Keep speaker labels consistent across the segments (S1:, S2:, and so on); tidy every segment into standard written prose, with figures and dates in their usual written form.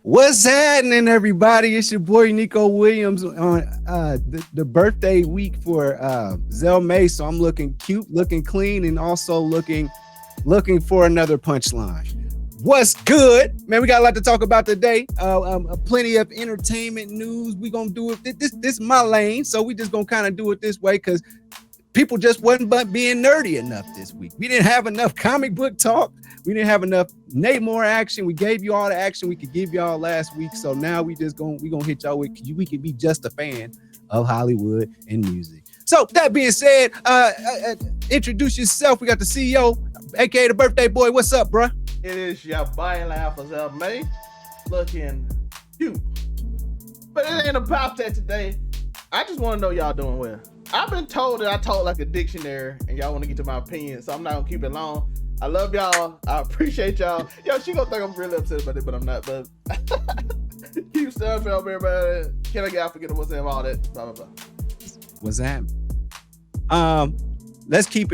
S1: What's happening, everybody? It's your boy Uniqo Williams on the birthday week for Zell May. So I'm looking cute, looking clean, and also looking for another punchline. What's good, man? We got a lot to talk about today. Plenty of entertainment news. We gonna do it. This is my lane, so we just gonna kind of do it this way because people just wasn't but being nerdy enough this week. We didn't have enough comic book talk. We didn't have enough Namor action. We gave you all the action we could give y'all last week. So now we gonna hit y'all with we can be just a fan of Hollywood and music. So that being said, introduce yourself. We got the CEO, aka the birthday boy. What's up, bruh?
S2: It is your boy Zell May, looking cute. But it ain't about that today. I just want to know y'all doing well. I've been told that I talk like a dictionary, and y'all want to get to my opinion, so I'm not gonna keep it long. I love y'all. I appreciate y'all. Yo, she gonna think I'm really upset about it, but I'm not. But keep stuff up, everybody. Can I get out? Forget what's in all that. Blah blah blah.
S1: What's that? Let's keep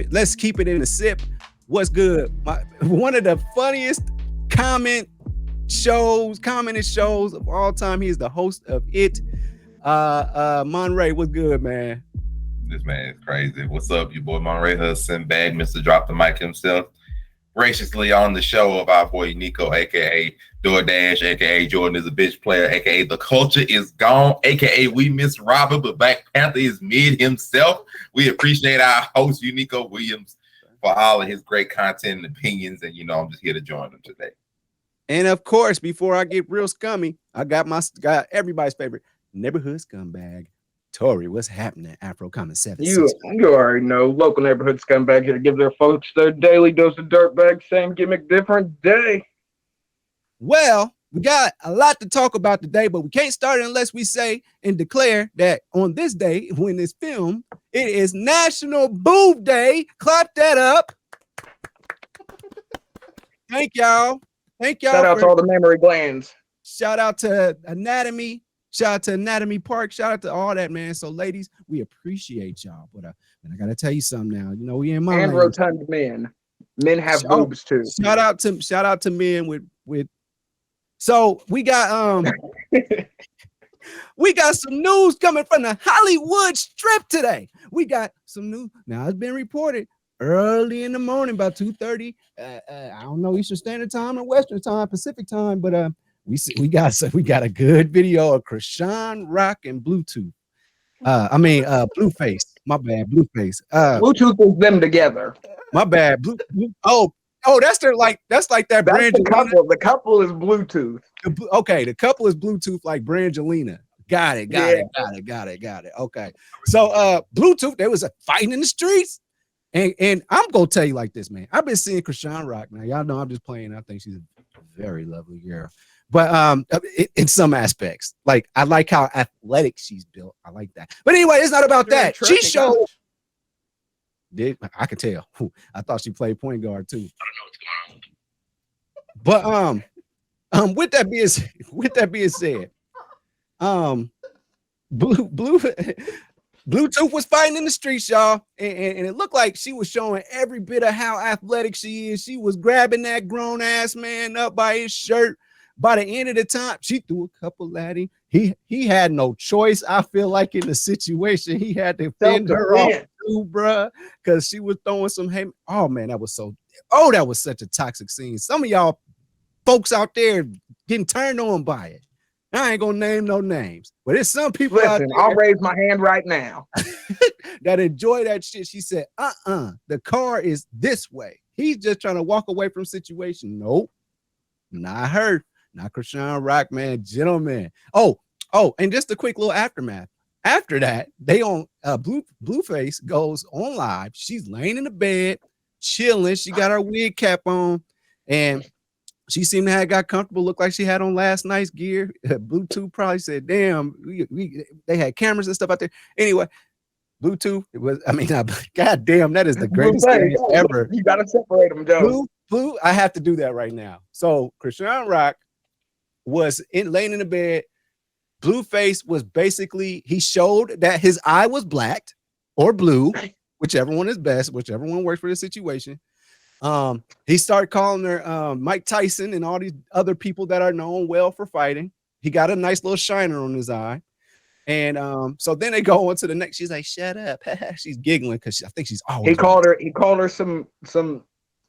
S1: it in the sip. What's good? One of the funniest commented shows of all time. He is the host of it. Monray, what's good, man?
S3: This man is crazy. What's up, your boy Monray Hudson, bag Mr. Drop the Mic himself. Graciously on the show of our boy Nico, aka DoorDash, aka Jordan is a bitch player, aka the culture is gone, aka we miss Robert, but Black Panther is mid himself. We appreciate our host Uniqo Williams for all of his great content and opinions, and I'm just here to join him today.
S1: And of course, before I get real scummy, I got everybody's favorite neighborhood scumbag, Tori. What's happening? Afro Common 7.
S4: You already know. Local neighborhood scumbag here to give their folks their daily dose of dirtbag. Same gimmick, different day.
S1: Well, we got a lot to talk about today, but we can't start unless we say and declare that on this day, when it's filmed, it is National Boob Day. Clap that up. Thank y'all.
S4: Shout out to all the mammary glands.
S1: Shout out to Anatomy. Shout out to Anatomy Park. Shout out to all that, man. So, ladies, we appreciate y'all. But and I gotta tell you something now. We in my
S4: and
S1: lane.
S4: Rotund men. Men have boobs too.
S1: Shout out to men with. So we got we got some news coming from the Hollywood Strip today. We got some news. Now it's been reported early in the morning, about 2:30. I don't know Eastern Standard Time or Western Time, Pacific Time, but we got a good video of Chrisean Rock and Bluetooth. BlueFace. My bad, BlueFace.
S4: Bluetooth is them together.
S1: My bad. That's like that Brangelina.
S4: The couple is Bluetooth.
S1: Okay, the couple is Bluetooth like Brangelina. Got it. Okay. So Bluetooth, there was a fighting in the streets. And I'm gonna tell you like this, man. I've been seeing Chrisean Rock. Now, y'all know I'm just playing. I think she's a very lovely girl. But in some aspects, like I like how athletic she's built. I like that. But anyway, it's not about that. She showed. I could tell. I thought she played point guard too. I don't know what's going on. But with that being said, Bluetooth was fighting in the streets, y'all, and it looked like she was showing every bit of how athletic she is. She was grabbing that grown ass man up by his shirt. By the end of the time, she threw a couple at him. He had no choice. I feel like in the situation, he had to fend her off too, bruh, because she was throwing some hay. Oh man, that was such a toxic scene. Some of y'all folks out there getting turned on by it. I ain't gonna name no names, but it's some people out there.
S4: I'll raise my hand right now.
S1: that enjoy that shit. She said, the car is this way. He's just trying to walk away from situation. Nope, not her. Not Chrisean Rock, man. Gentlemen. Oh, and just a quick little aftermath. After that, they on BlueFace goes on live. She's laying in the bed, chilling. She got her wig cap on, and she seemed to have got comfortable. Looked like she had on last night's gear. Bluetooth probably said, "Damn, they had cameras and stuff out there." Anyway, Bluetooth. God damn, that is the greatest thing ever.
S4: You gotta separate them, Joe.
S1: Blue. I have to do that right now. So Chrisean Rock was laying in the bed. BlueFace was basically, he showed that his eye was blacked or blue, whichever one is best, whichever one works for the situation. He started calling her Mike Tyson and all these other people that are known well for fighting. He got a nice little shiner on his eye. And so then they go on to the next. She's like, "Shut up!" She's giggling because I think she's always.
S4: He called her some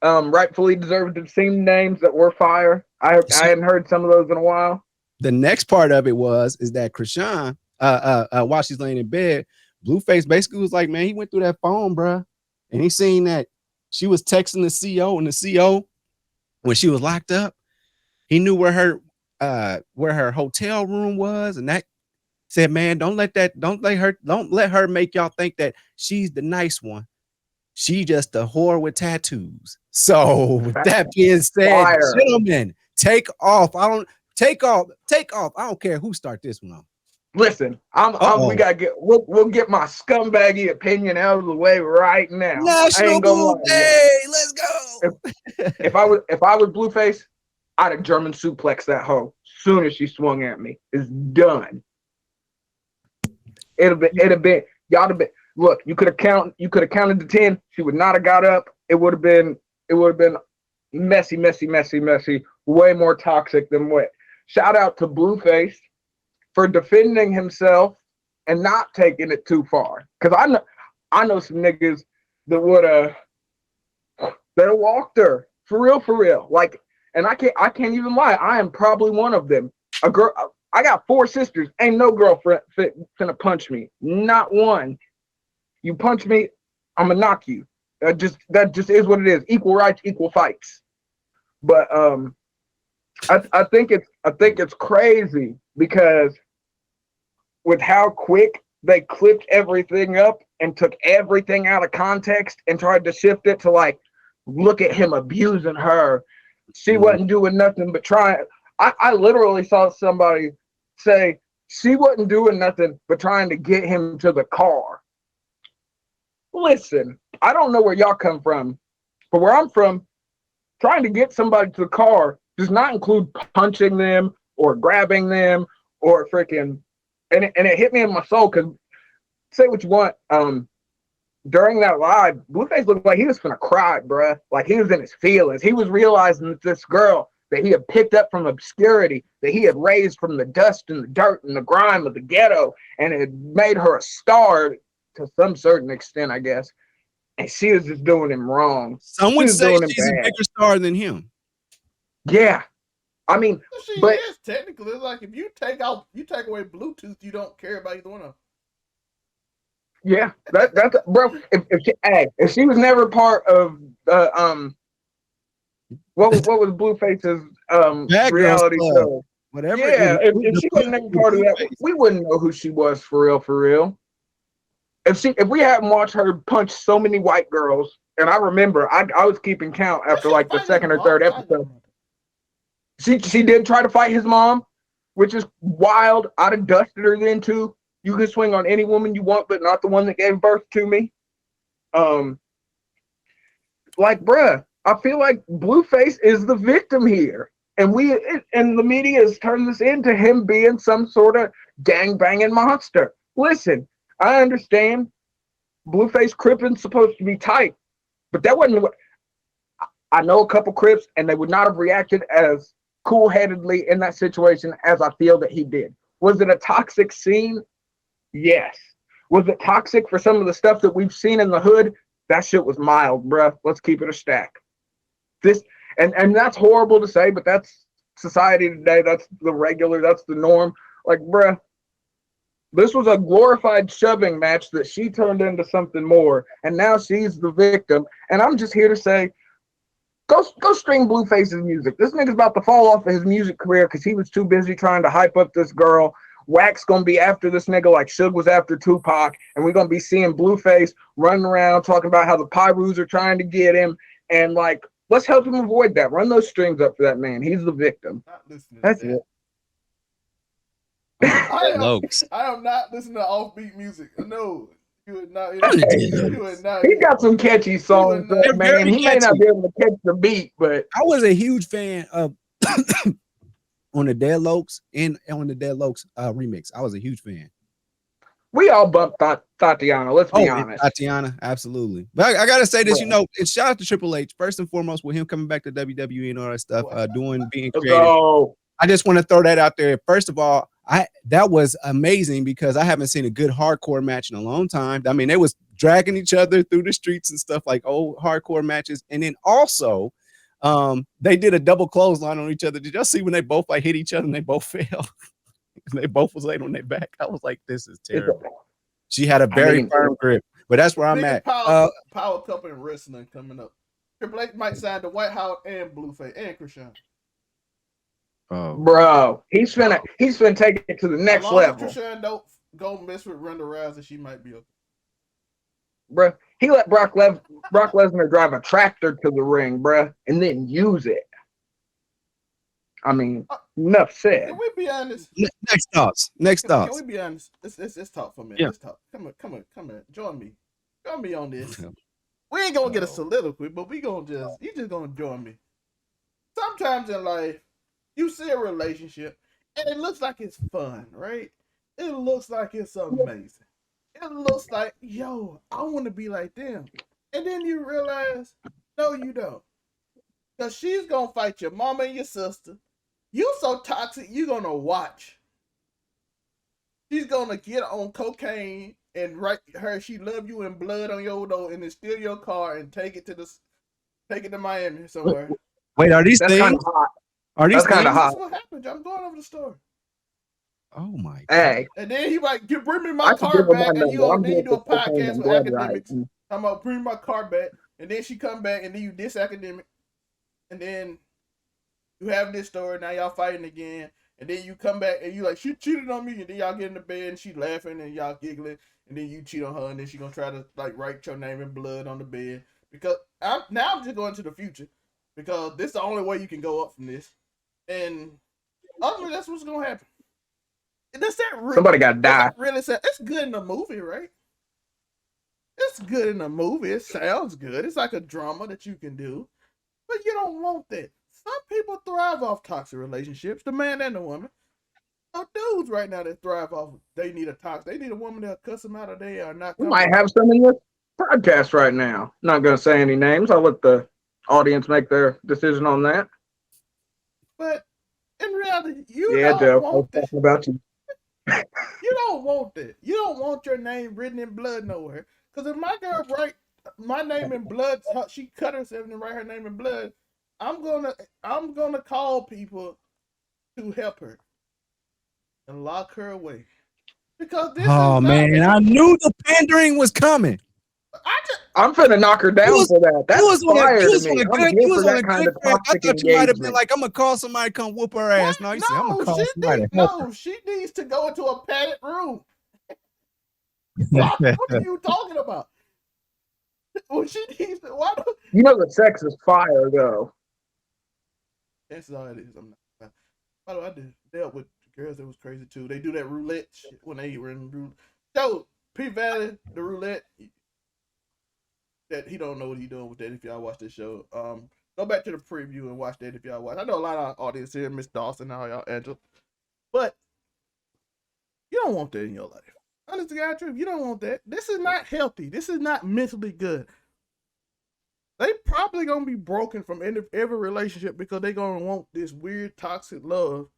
S4: rightfully deserved obscene names that were fire. I hadn't heard some of those in a while.
S1: The next part of it is that Chrisean, while she's laying in bed, BlueFace basically was like, "Man, he went through that phone, bruh, and he seen that she was texting the CO, and the CO, when she was locked up, he knew where her hotel room was, and that." Said, man, don't let her make y'all think that she's the nice one. She just a whore with tattoos. So with that being said, gentlemen, take off. I don't care who start this one off.
S4: Listen, we gotta we'll get my scumbaggy opinion out of the way right now.
S1: National Blue Day, let's go.
S4: If I was BlueFace, I'd have German suplex that hoe soon as she swung at me. It's done. It'd have been y'all have been look, you could have counted to 10, she would not have got up. It would have been messy, way more toxic than what. Shout out to BlueFace for defending himself and not taking it too far. Cause I know some niggas that would have walked her for real. Like, and I can't even lie, I am probably one of them. A girl, I got 4 sisters. Ain't no girlfriend finna punch me. Not one. You punch me, I'm gonna knock you. That just is what it is. Equal rights, equal fights. But I think it's crazy because with how quick they clipped everything up and took everything out of context and tried to shift it to like, look at him abusing her. She wasn't doing nothing but trying. I literally saw somebody say she wasn't doing nothing but trying to get him to the car. Listen, I don't know where y'all come from, but where I'm from, trying to get somebody to the car does not include punching them or grabbing them or freaking, and it hit me in my soul because say what you want. During that live, BlueFace looked like he was gonna cry, bruh. Like he was in his feelings. He was realizing that this girl that he had picked up from obscurity, that he had raised from the dust and the dirt and the grime of the ghetto, and it made her a star to some certain extent, I guess. And she was just doing him wrong.
S1: Some would say she's a bigger star than him.
S4: Yeah. I mean,
S2: she is technically. It's like if you take away Bluetooth, you don't care about either one of them.
S4: Yeah, that's bro. If she was never part of what was BlueFace's reality show?
S1: Whatever.
S4: Yeah, if she wasn't never part of that, we wouldn't know who she was for real. If we hadn't watched her punch so many white girls, and I remember I was keeping count after like the second or third episode. She did try to fight his mom, which is wild. I'd have dusted her then too. You can swing on any woman you want, but not the one that gave birth to me. Like, bruh, I feel like BlueFace is the victim here. And the media has turned this into him being some sort of gang-banging monster. Listen, I understand BlueFace Crippin's supposed to be tight, but that wasn't what... I know a couple Crips, and they would not have reacted as cool-headedly in that situation as I feel that he did. Was it a toxic scene? Yes. Was it toxic for some of the stuff that we've seen in the hood? That shit was mild, bruh. Let's keep it a stack. And that's horrible to say, but that's society today. That's the norm. Like, bruh, this was a glorified shoving match that she turned into something more, and now she's the victim. And I'm just here to say, go stream BlueFace's music. This nigga's about to fall off of his music career because he was too busy trying to hype up this girl. Wax gonna be after this nigga like Suge was after Tupac, and we're gonna be seeing BlueFace running around talking about how the Pyrus are trying to get him, and like, let's help him avoid that. Run those strings up for that man. He's the victim. That's it.
S2: I am not listening to offbeat music. No, you would not. You would not.
S4: He got some catchy songs, man. He may not be able to catch the beat, but
S1: I was a huge fan of on the Dead Lokes and on the Dead Lokes remix. I was a huge fan.
S4: We all bumped Tatiana. Let's be
S1: Oh,
S4: honest.
S1: Tatiana, absolutely. But I gotta say this,
S4: Yeah.
S1: you know, and shout out to Triple H first and foremost with him coming back to WWE and all that stuff, being
S4: Let's
S1: creative.
S4: go.
S1: I just want to throw that out there. First of all, that was amazing because I haven't seen a good hardcore match in a long time. I mean, they was dragging each other through the streets and stuff like old hardcore matches. And then also, they did a double clothesline on each other. Did y'all see when they both like hit each other and they both fell? And they both was laid on their back. I was like, this is terrible. She had a very firm grip, but that's where I'm at.
S2: Power Couple in wrestling coming up. Triple H might sign the White House and BlueFace and Chrisean.
S1: Oh,
S4: bro, he's finna take it to the next level.
S2: Chrisean don't go mess with Ronda Rousey, she might be okay.
S4: Bro, he let Brock Lesnar drive a tractor to the ring, bro, and then use it. I mean, enough said.
S2: Can we be honest?
S1: Next thoughts.
S2: Can we be honest? Let's talk for a minute.
S1: Yeah.
S2: Let's talk. Come on. Join me on this. We ain't gonna get a soliloquy, but you just gonna join me. Sometimes in life, you see a relationship and it looks like it's fun, right? It looks like it's amazing. It looks like, yo, I want to be like them. And then you realize, no, you don't. Because she's going to fight your mama and your sister. You so toxic, you're going to watch. She's going to get on cocaine and write her, she love you in blood on your door and then steal your car and take it to Miami somewhere.
S1: Wait, are these
S4: That's
S1: things?
S4: kind of hot.
S1: Are these
S4: That's kind of hot.
S2: That's what happened. I'm going over the story.
S1: Oh my God.
S4: Hey,
S2: and then he like, bring me my car back, and you do a podcast with academics.
S4: Right.
S2: I'm gonna bring my car back, and then she come back, and then you diss academic, and then you have this story. Now y'all fighting again, and then you come back, and you like, she cheated on me, and then y'all get in the bed, and she laughing, and y'all giggling, and then you cheat on her, and then she gonna try to like write your name in blood on the bed because I'm just going to the future because this is the only way you can go up from this, and ultimately that's what's gonna happen.
S4: Somebody got to die.
S2: Really sad. It's good in the movie, right? It's good in the movie. It sounds good. It's like a drama that you can do, but you don't want that. Some people thrive off toxic relationships, the man and the woman. Some dudes right now that thrive off, they need a toxic. They need a woman that'll cuss them out or they are not.
S4: We might have some in this podcast right now. Not going to say any names. I'll let the audience make their decision on that.
S2: But in reality, you
S4: don't
S2: want
S4: I was talking about you.
S2: You don't want that. You don't want your name written in blood nowhere. Because if my girl write my name in blood, she cut herself and write her name in blood, I'm gonna call people to help her and lock her away. Because this
S1: I knew the pandering was coming.
S4: I'm finna knock her down for that. That's fire to me.
S1: He was on a good track. I thought you might have been like, I'm gonna call somebody to come whoop her ass. No, he said, I'm gonna call somebody to help her.
S2: She needs to go into a padded room. What are you talking about? Well, she needs to. Why do
S4: you know the sex is fire though?
S2: That's all it is. I'm not. By the way, I dealt with girls that was crazy too. They do that roulette shit when they were in roulette. So P Valley, the roulette. That he don't know what he's doing with that if y'all watch this show. Go back to the preview and watch that if y'all watch. I know a lot of our audience here, Miss Dawson, all y'all Angela. But you don't want that in your life. Honest to God truth, you don't want that. This is not healthy. This is not mentally good. They probably gonna be broken from every relationship because they gonna want this weird toxic love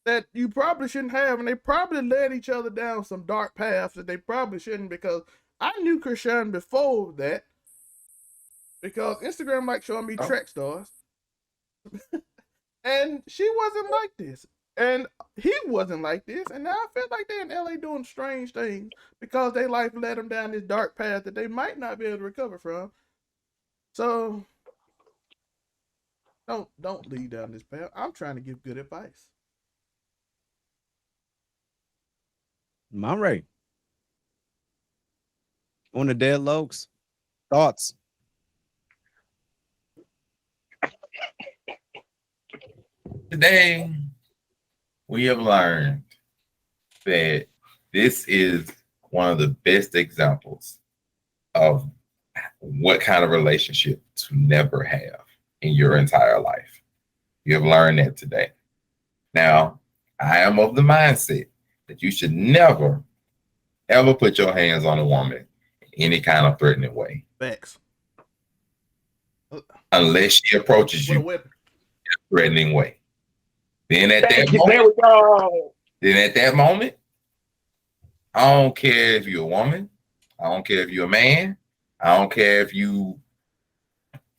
S2: that you probably shouldn't have, and they probably led each other down some dark paths that they probably shouldn't because I knew Chrisean before that because Instagram liked showing me track stars. And she wasn't like this. And he wasn't like this. And now I feel like they're in LA doing strange things because their life led them down this dark path that they might not be able to recover from. So don't lead down this path. I'm trying to give good advice.
S1: I'm right. On the Dead Lokes, thoughts?
S3: Today, we have learned that this is one of the best examples of what kind of relationship to never have in your entire life. You have learned that today. Now, I am of the mindset that you should never, ever put your hands on a woman in any kind of threatening way.
S2: Facts.
S3: Unless she approaches you in a threatening way. Then at that moment,
S4: there we go.
S3: Then at that moment, I don't care if you're a woman. I don't care if you're a man. I don't care if you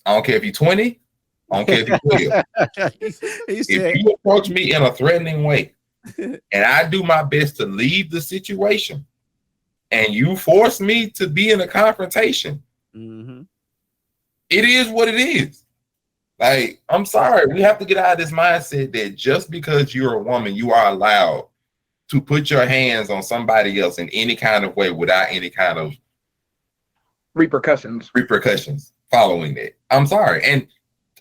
S3: 20. I don't care if you're 12. If you approach me in a threatening way and I do my best to leave the situation and you force me to be in a confrontation, it is what it is. Like, I'm sorry. We have to get out of this mindset that just because you're a woman, you are allowed to put your hands on somebody else in any kind of way without any kind of repercussions following that. I'm sorry. And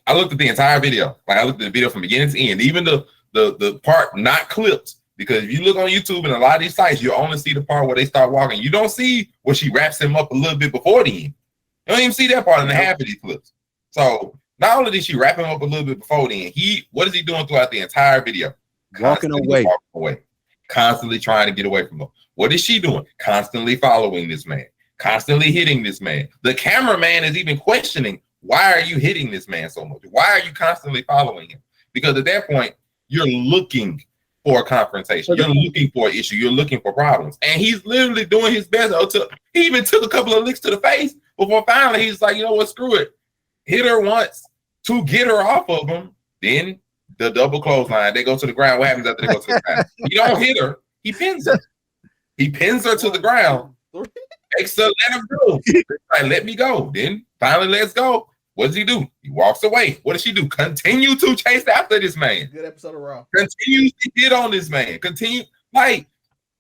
S3: I looked at the entire video. Like, I looked at the video from beginning to end, even the part not clipped, because if you look on YouTube and a lot of these sites, you only see the part where they start walking. You don't see where she wraps him up a little bit before the end. You don't even see that part in the half of these clips. So not only did she wrap him up a little bit before then, what is he doing throughout the entire video?
S1: Walking away.
S3: Constantly trying to get away from him. What is she doing? Constantly following this man, constantly hitting this man. The cameraman is even questioning, why are you hitting this man so much? Why are you constantly following him? Because at that point, you're looking for a confrontation. You're looking for an issue. You're looking for problems. And he's literally doing his best. He even took a couple of licks to the face before finally he's like, you know what, screw it. Hit her once to get her off of him. Then the double clothesline. They go to the ground. What happens after they go to the ground? You don't hit her. He pins her. He pins her to the ground. Makes her let him go. Like, let me go. Then finally let's go. What does he do? He walks away. What does she do? Continue to chase after this man.
S2: Good episode of Raw.
S3: Continue to get on this man. Continue. Like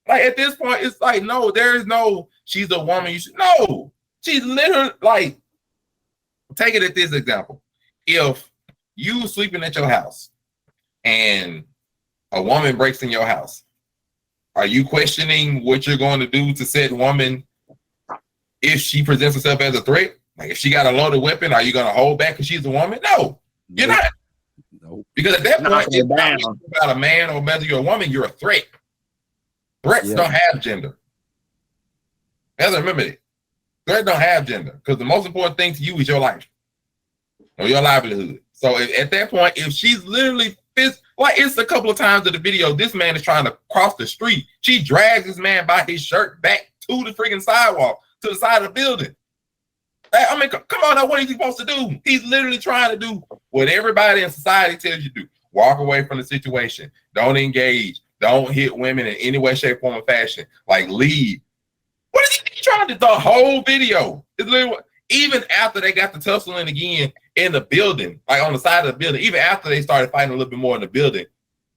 S3: at this point, it's like, no, there is no, she's a woman. You should, no. She's literally, like, take it at this example. If you sleeping at your house and a woman breaks in your house, are you questioning what you're going to do to said woman if she presents herself as a threat? Like, if she got a loaded weapon, are you going to hold back because she's a woman? No, you're not.
S1: Nope.
S3: Because at that point, it's not about a man or whether you're a woman, you're a threat. Threats don't have gender. You have to remember that. Threats don't have gender, because the most important thing to you is your life or your livelihood. So at that point, if she's literally like, it's a couple of times in the video, this man is trying to cross the street. She drags this man by his shirt back to the freaking sidewalk, to the side of the building. I mean, come on now, what is he supposed to do? He's literally trying to do what everybody in society tells you to do. Walk away from the situation. Don't engage. Don't hit women in any way, shape, form, or fashion. Like, leave. What is he trying to do? The whole video. It's literally, even after they got the tussling again in the building, like on the side of the building, even after they started fighting a little bit more in the building,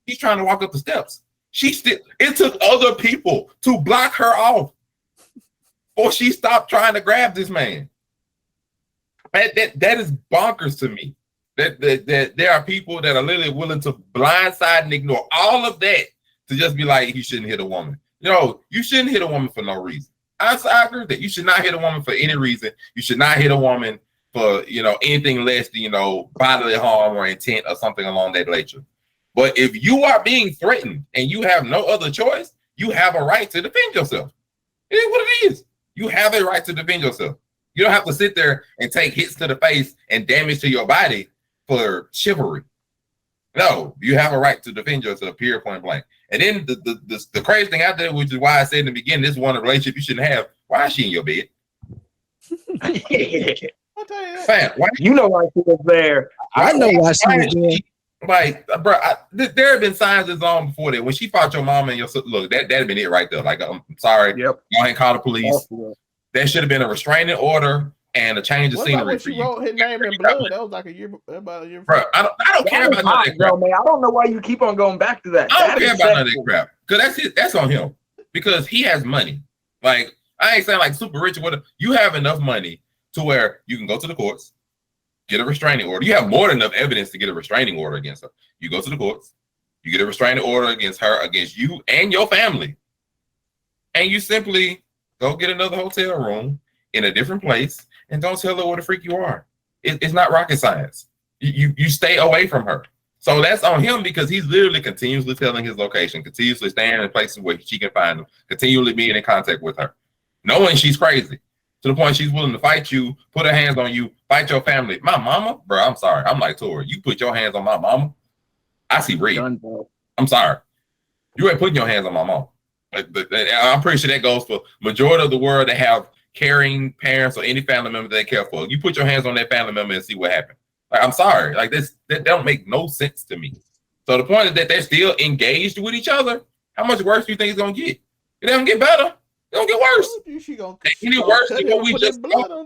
S3: he's trying to walk up the steps. It took other people to block her off before she stopped trying to grab this man. That is bonkers to me. That there are people that are literally willing to blindside and ignore all of that to just be like, you shouldn't hit a woman. You shouldn't hit a woman for no reason. I agree with that. You should not hit a woman for any reason. You should not hit a woman for anything less than bodily harm or intent or something along that nature. But if you are being threatened and you have no other choice, you have a right to defend yourself. It is what it is. You have a right to defend yourself. You don't have to sit there and take hits to the face and damage to your body for chivalry. No, you have a right to defend yourself, period, point blank. And then the crazy thing out there, which is why I said in the beginning, this is one of the relationship you shouldn't have. Why is she in your bed?
S2: I'll tell you that.
S3: Fam, why?
S4: You know why she was there.
S1: I know why she was there.
S3: Like, bro, there have been signs this long before that. When she fought your mama and your sister, look, that'd been it right there. Like, I'm sorry.
S4: Yep.
S3: Go ahead and call the police. There should have been a restraining order and a change of scenery for you.
S2: She wrote his name in blood. That was like about a year.
S3: Bro, I don't care about none of that crap.
S4: Man, I don't know why you keep on going back to that.
S3: I don't care about none of that crap. Because that's on him. Because he has money. Like, I ain't saying like super rich or whatever. You have enough money to where you can go to the courts, get a restraining order. You have more than enough evidence to get a restraining order against her. You go to the courts, you get a restraining order against her, against you and your family. And you simply go get another hotel room in a different place and don't tell her what a freak you are. It's not rocket science. You stay away from her. So that's on him because he's literally continuously telling his location, continuously staying in places where she can find him, continually being in contact with her, knowing she's crazy to the point she's willing to fight you, put her hands on you, fight your family. My mama, bro, I'm sorry. I'm like, Tori, you put your hands on my mama, I see red. I'm sorry. You ain't putting your hands on my mom. I'm pretty sure that goes for majority of the world that have caring parents or any family member they care for. You put your hands on that family member and see what happens. Like, I'm sorry. Like that don't make no sense to me. So the point is that they're still engaged with each other. How much worse do you think it's gonna get? It doesn't get better. It don't get worse. Any worse than what we just saw?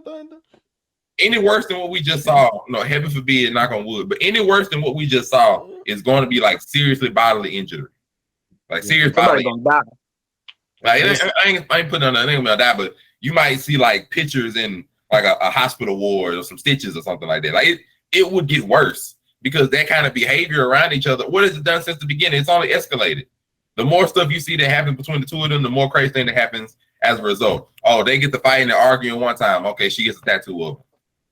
S3: Any worse than what we just saw? No, heaven forbid, knock on wood. But any worse than what we just saw is going to be like seriously bodily injury. Like serious bodily injury. Like, I ain't putting on anything about that, but you might see like pictures in like a hospital ward or some stitches or something like that. Like it would get worse because that kind of behavior around each other. What has it done since the beginning? It's only escalated. The more stuff you see that happens between the two of them, the more crazy thing that happens as a result. Oh, they get to fighting and arguing one time. Okay, she gets a tattoo of him.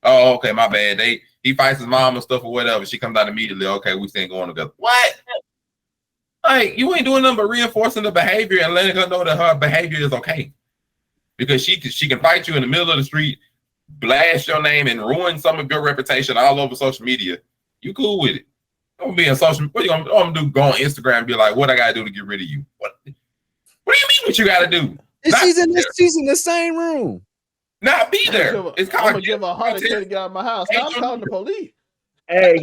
S3: Oh, okay, my bad. He fights his mom and stuff or whatever. She comes out immediately. Okay, we still going together. What? Like, you ain't doing nothing but reinforcing the behavior and letting her know that her behavior is okay. Because she can fight you in the middle of the street, blast your name, and ruin some of your reputation all over social media. You cool with it. Don't be in social. What you gonna do? Go on Instagram and be like, what I gotta do to get rid of you? What do you mean what you gotta do?
S1: She's in the same room.
S3: Not be there.
S2: I'm gonna give her a heart attack to get out of my house. I'm calling the police.
S4: Hey,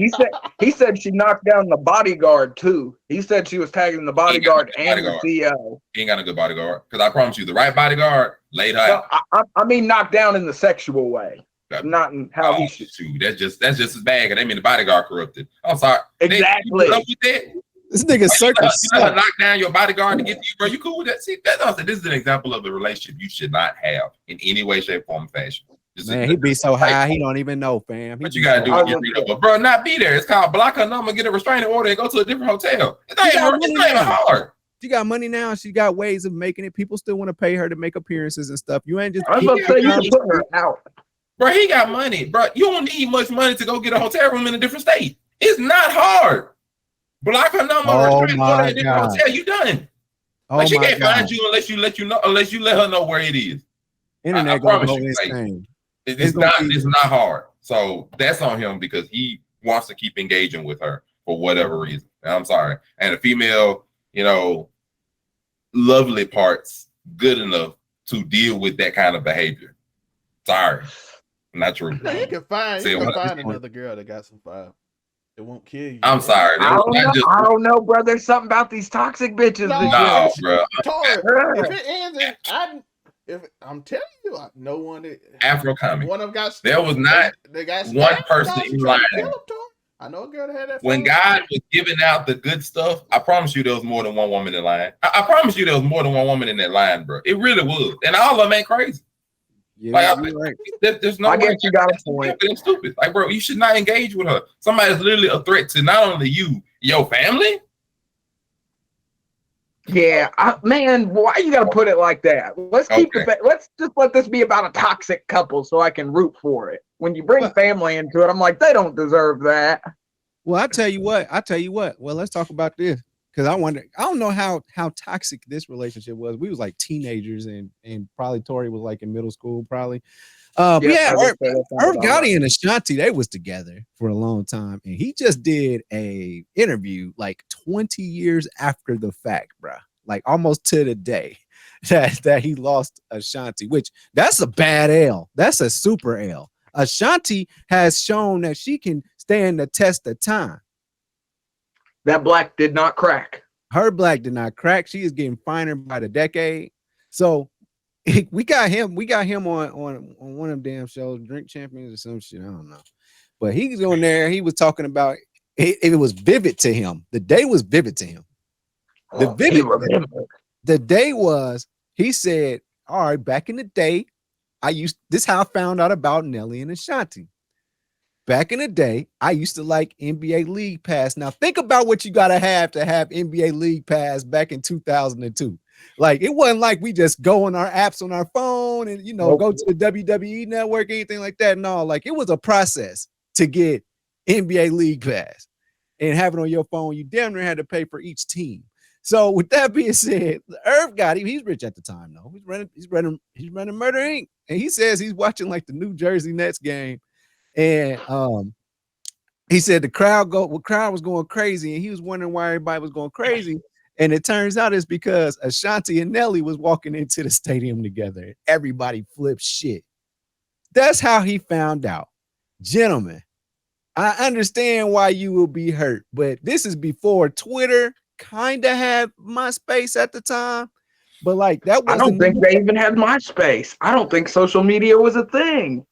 S4: he said she knocked down the bodyguard too. He said she was tagging the bodyguard and the CEO.
S3: He ain't got a good bodyguard. Because I promise you, the right bodyguard laid her out.
S4: I mean, knocked down in the sexual way, not in how he should.
S3: Shoot, that's just as bad. Because they mean the bodyguard corrupted. I'm sorry.
S4: Exactly.
S1: This nigga circus.
S3: You knock down your bodyguard to get to you, bro. You cool with that? See, this is an example of the relationship you should not have in any way, shape, form, or fashion.
S1: Man, he be so high, he don't even know, fam.
S3: What you gotta do to get rid of her, bro? Not be there. It's called block her number, get a restraining order, and go to a different hotel. It's not even hard.
S1: She got money now. She got ways of making it. People still want to pay her to make appearances and stuff. You ain't just.
S4: I was about to say you can put her out.
S3: Bro, he got money, bro. You don't need much money to go get a hotel room in a different state. It's not hard. Block her number, restraining order, in a different hotel. You done. Like, she can't find you unless you let her know where it is.
S1: Internet gonna go insane.
S3: It's not hard. So that's on him because he wants to keep engaging with her for whatever reason. And I'm sorry. And a female, lovely parts good enough to deal with that kind of behavior. Sorry. Not true.
S2: You can find another girl that got some fire. It won't kill you.
S3: I'm sorry.
S4: I don't know, bro. There's something about these toxic bitches.
S3: No, bro.
S2: If it ends if I'm telling you, no one
S3: Afro comic.
S2: One of them got.
S3: There was not one person in line.
S2: I know a girl that had that.
S3: When God was giving out the good stuff, I promise you there was more than one woman in line. I promise you there was more than one woman in that line, bro. It really was, and all of them ain't crazy.
S1: Yeah,
S3: right. There's no.
S4: I guess you got a point.
S3: It's stupid. Like, bro, you should not engage with her. Somebody's literally a threat to not only you, your family.
S4: Yeah, man, why you gotta put it like that? Let's keep let's just let this be about a toxic couple so I can root for it. When you bring family into it, I'm like, they don't deserve that.
S1: Well, I tell you what. Well, let's talk about this because I don't know how toxic this relationship was. We was like teenagers and probably Tori was like in middle school, probably. Irv Gotti and Ashanti, they was together for a long time, and he just did a interview like 20 years after the fact, bruh. Like almost to the day that he lost Ashanti, which that's a bad L. That's a super L. Ashanti has shown that she can stand the test of time.
S4: That black did not crack.
S1: Her black did not crack. She is getting finer by the decade. So we got him on one of them damn shows, Drink Champions or some shit. I don't know. But he's on there. He was talking about it was vivid to him. The day was vivid to him. The day was, he said, all right, back in the day, this is how I found out about Nelly and Ashanti. Back in the day, I used to like NBA League Pass. Now think about what you gotta have to have NBA League Pass back in 2002. Like, it wasn't like we just go on our apps on our phone and go to the WWE network, anything like that. No, like, it was a process to get NBA League Pass. and have it on your phone, you damn near had to pay for each team. So with that being said, Irv got him. He's rich at the time, though. He's running Murder Inc. And he says he's watching like the New Jersey Nets game. And he said the crowd was going crazy, and he was wondering why everybody was going crazy. And it turns out it's because Ashanti and Nelly was walking into the stadium together. Everybody flipped shit. That's how he found out. Gentlemen, I understand why you will be hurt, but this is before Twitter kind of had MySpace at the time. But like that wasn't.
S4: I don't think they even had MySpace. I don't think social media was a thing.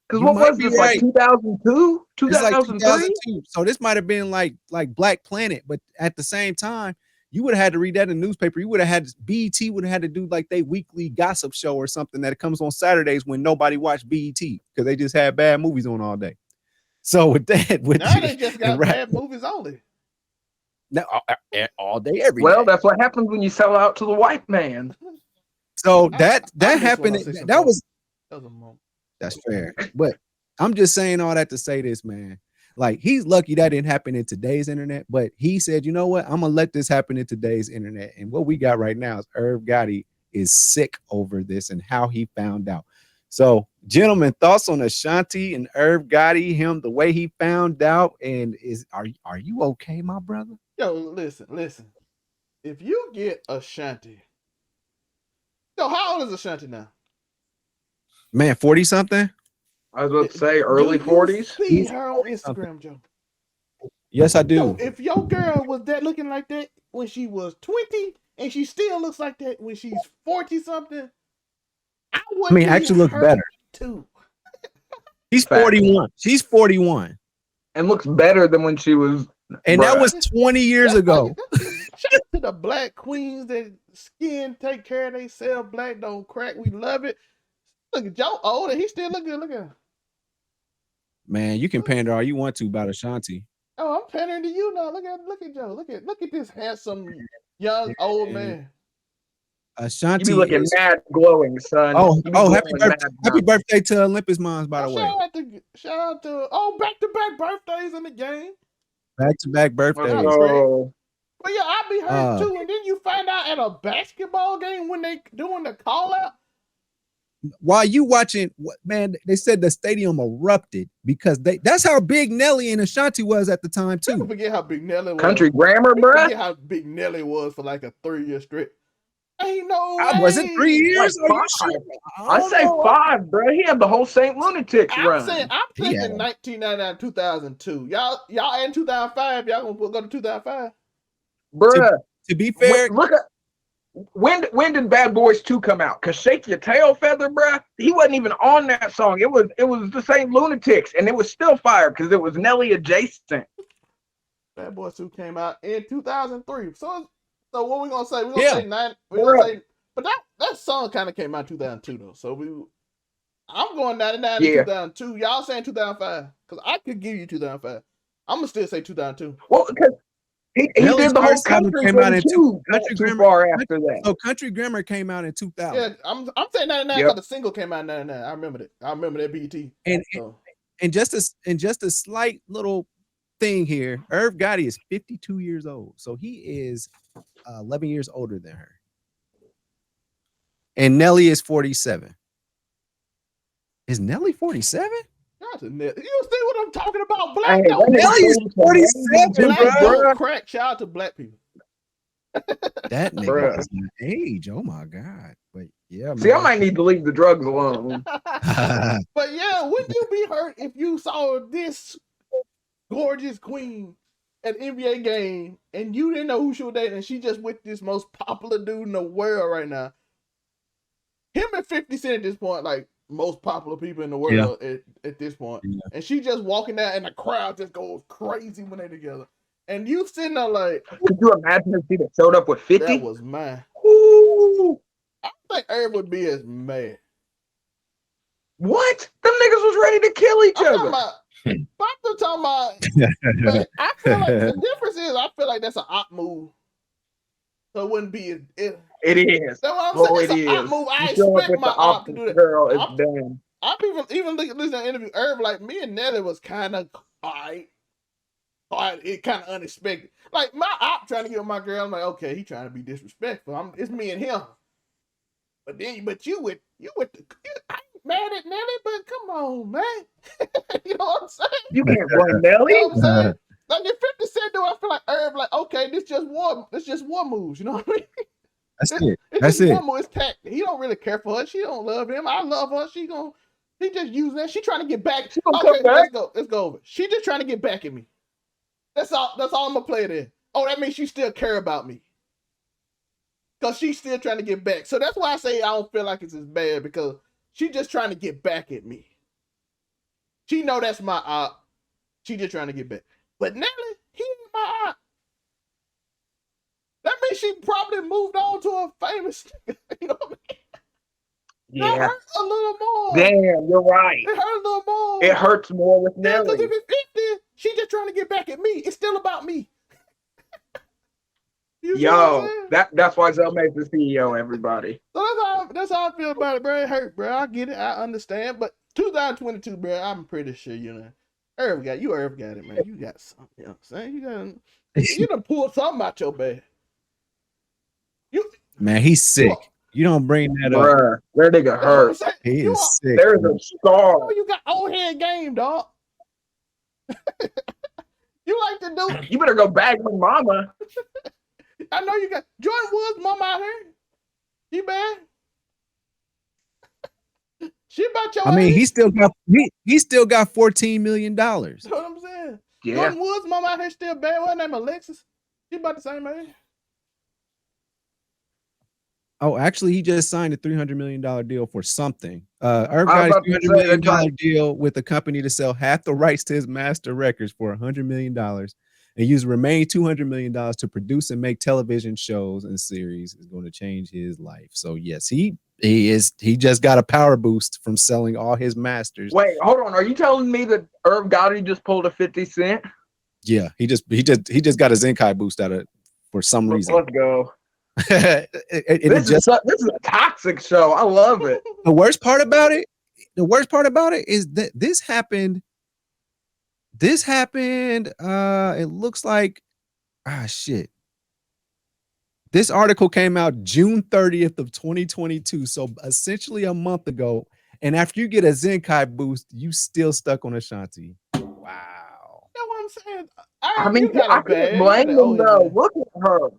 S4: Because what was this, right. Like 2002? 2003? Like 2002.
S1: So this might have been like Black Planet, but at the same time, you would have had to read that in the newspaper. You would have had BET would have had to do like their weekly gossip show or something that comes on Saturdays when nobody watched BET because they just had bad movies on all day. So with that,
S2: now they just got bad movies only.
S1: Now, all day, every day.
S4: Well, that's what happens when you sell out to the white man.
S1: So that happened. That was
S2: a moment.
S1: That's fair. But I'm just saying all that to say this, man. Like, he's lucky that didn't happen in today's internet, but he said, you know what? I'm going to let this happen in today's internet. And what we got right now is Irv Gotti is sick over this and how he found out. So, gentlemen, thoughts on Ashanti and Irv Gotti, the way he found out, and are you okay, my brother?
S2: Yo, listen. If you get Ashanti, yo, how old is Ashanti now?
S1: Man, 40 something.
S4: I was about to say early 40s.
S2: See her on Instagram, Joe.
S1: Yes, I do.
S2: Yo, if your girl was that looking like that when she was 20 and she still looks like that when she's 40 something, I
S1: mean, actually looks better
S2: too.
S1: He's 41. She's 41
S4: and looks better than when she was.
S1: And that was 20 years ago.
S2: Shout out to the black queens that skin take care of themselves. Black don't crack. We love it. Look at Joe old and he still look good. Look at him.
S1: Man, you can pander all you want to about Ashanti.
S2: Oh, I'm pandering to you now. Look at Joe. Look at this handsome young old man.
S1: Ashanti,
S4: you be looking mad glowing, son.
S1: Happy birthday to Olympus Mons, by the way.
S2: Shout out to back-to-back birthdays in the game.
S1: Back-to-back birthdays.
S4: Oh.
S2: But yeah, I'll be hurt too. And then you find out at a basketball game when they doing the call out.
S1: While you watching, man, they said the stadium erupted because that's how big Nelly and Ashanti was at the time too.
S2: Don't forget how big Nelly was.
S4: Country grammar, bro.
S2: Forget how big Nelly was for like a 3-year stretch. Ain't no
S1: way. Was it 3 years?
S4: Like I say 5, bro. He had the whole St. Lunatics run.
S2: I'm thinking 1999, 2002. Y'all in 2005. Y'all gonna go to 2005?
S4: Bruh.
S1: To be fair,
S4: look at when did Bad Boys 2 come out? Cause Shake Your Tail Feather, bruh. He wasn't even on that song. It was the St. Lunatics, and it was still fire because it was Nelly adjacent.
S2: Bad Boys 2 came out in 2003. So what we gonna say? We're gonna say 9. We're gonna say, but that song kind of came out in 2002 though. So I'm going 99 to 2002. Y'all saying 2005? Because I could give you 2005. I'm gonna still say 2002.
S4: Well, because he did the whole country
S1: came out in
S4: too far after that.
S1: So Country Grammar came out in 2000.
S2: Yeah, I'm saying 99 because the single came out in 99. I remember that. I remember that BET.
S1: And just a slight little thing here. Irv Gotti is 52 years old, so he is 11 years older than her. And Nelly is 47. Is Nelly 47?
S2: You see what I'm talking about? Black
S4: Hey,
S1: Nelly is 47, bro.
S2: Crack. Shout out to black people.
S1: That nigga is my age. Oh my god. But yeah,
S4: see, I might need to leave the drugs alone.
S2: But yeah, wouldn't you be hurt if you saw this gorgeous queen at an NBA game and you didn't know who she was dating and she just with this most popular dude in the world right now? Him and 50 Cent at this point, like most popular people in the world at this point. Yeah. And she just walking out and the crowd just goes crazy when they're together. And you sitting there like,
S4: could you imagine if she showed up with 50?
S2: That was mine.
S4: Ooh.
S2: I think Irv would be as mad.
S4: What? Them niggas was ready to kill each other.
S2: I'm talking about I feel like the difference is I feel like that's an op move. So it wouldn't be
S4: it is.
S2: That's what I'm saying. It's an op move. I expect my op to do that.
S4: Girl, it's done.
S2: I'm even listening to an interview. Irv, like me and Nelly was kind of alright. It kind of unexpected. Like my op trying to get with my girl, I'm like, okay, he trying to be disrespectful. It's me and him. But you with the, I ain't mad at Nelly, but come on, man. You know what I'm saying?
S4: You can't blame Nelly.
S2: You know what I'm saying? Like if 50 Cent do, I feel like Herb, like, okay, this just war moves, you know what I mean?
S1: That's it.
S2: It's
S1: That's
S2: just
S1: it.
S2: war moves. It's tactic. He don't really care for her. She don't love him. I love her. He just using that. She trying to get back.
S4: She gonna
S2: Okay,
S4: come back.
S2: let's go over. She just trying to get back at me. That's all I'm gonna play there. Oh, that means she still care about me. Because she's still trying to get back. So that's why I say I don't feel like it's as bad, because she just trying to get back at me. She know that's my op. She just trying to get back. But Nelly, he ain't my op. That means she probably moved on to a famous, you know what I mean?
S4: Yeah.
S2: That hurt a little more.
S4: Damn, you're right.
S2: It hurt a little more.
S4: It hurts more with
S2: Yeah,
S4: Nelly.
S2: because if it's 50, she just trying to get back at me. It's still about me.
S4: Yo, that's why Zelmay's the CEO, everybody.
S2: So that's how I feel about it, bro. It hurt, bro. I get it. I understand. But 2022, bro, I'm pretty sure, Irv got it, man. You got something. You know what I'm saying? You done pulled something out your bag.
S1: Man, he's sick. You don't bring that up.
S4: Bruh, that nigga hurt.
S1: He is sick.
S4: There's a scar.
S2: You got old head game, dog. You like to do.
S4: You better go back with mama.
S2: I know you got Jordan Woods' mom out here. She bad. She about your age.
S1: he still got $14 million.
S2: That's what I'm saying.
S4: Yeah.
S2: Jordan Woods' mom out here still bad. What's her name? Alexis. She about the same age.
S1: Oh, actually, he just signed a $300 million deal for something. Irv got a $300 million deal with a company to sell half the rights to his master records for $100 million and use the remaining $200 million to produce and make television shows and series. Is going to change his life. So yes, he just got a power boost from selling all his masters.
S4: Wait, hold on. Are you telling me that Irv Gotti just pulled a 50 Cent?
S1: Yeah, he just got a Zenkai boost out of it for some reason.
S4: Let's go.
S1: This
S4: is a toxic show. I love it.
S1: The worst part about it is that this happened. It looks like shit. This article came out June 30th of 2022, so essentially a month ago. And after you get a Zenkai boost, you still stuck on Ashanti. Wow.
S2: That's what I'm saying.
S4: I mean, I can't blame them though. Look at her.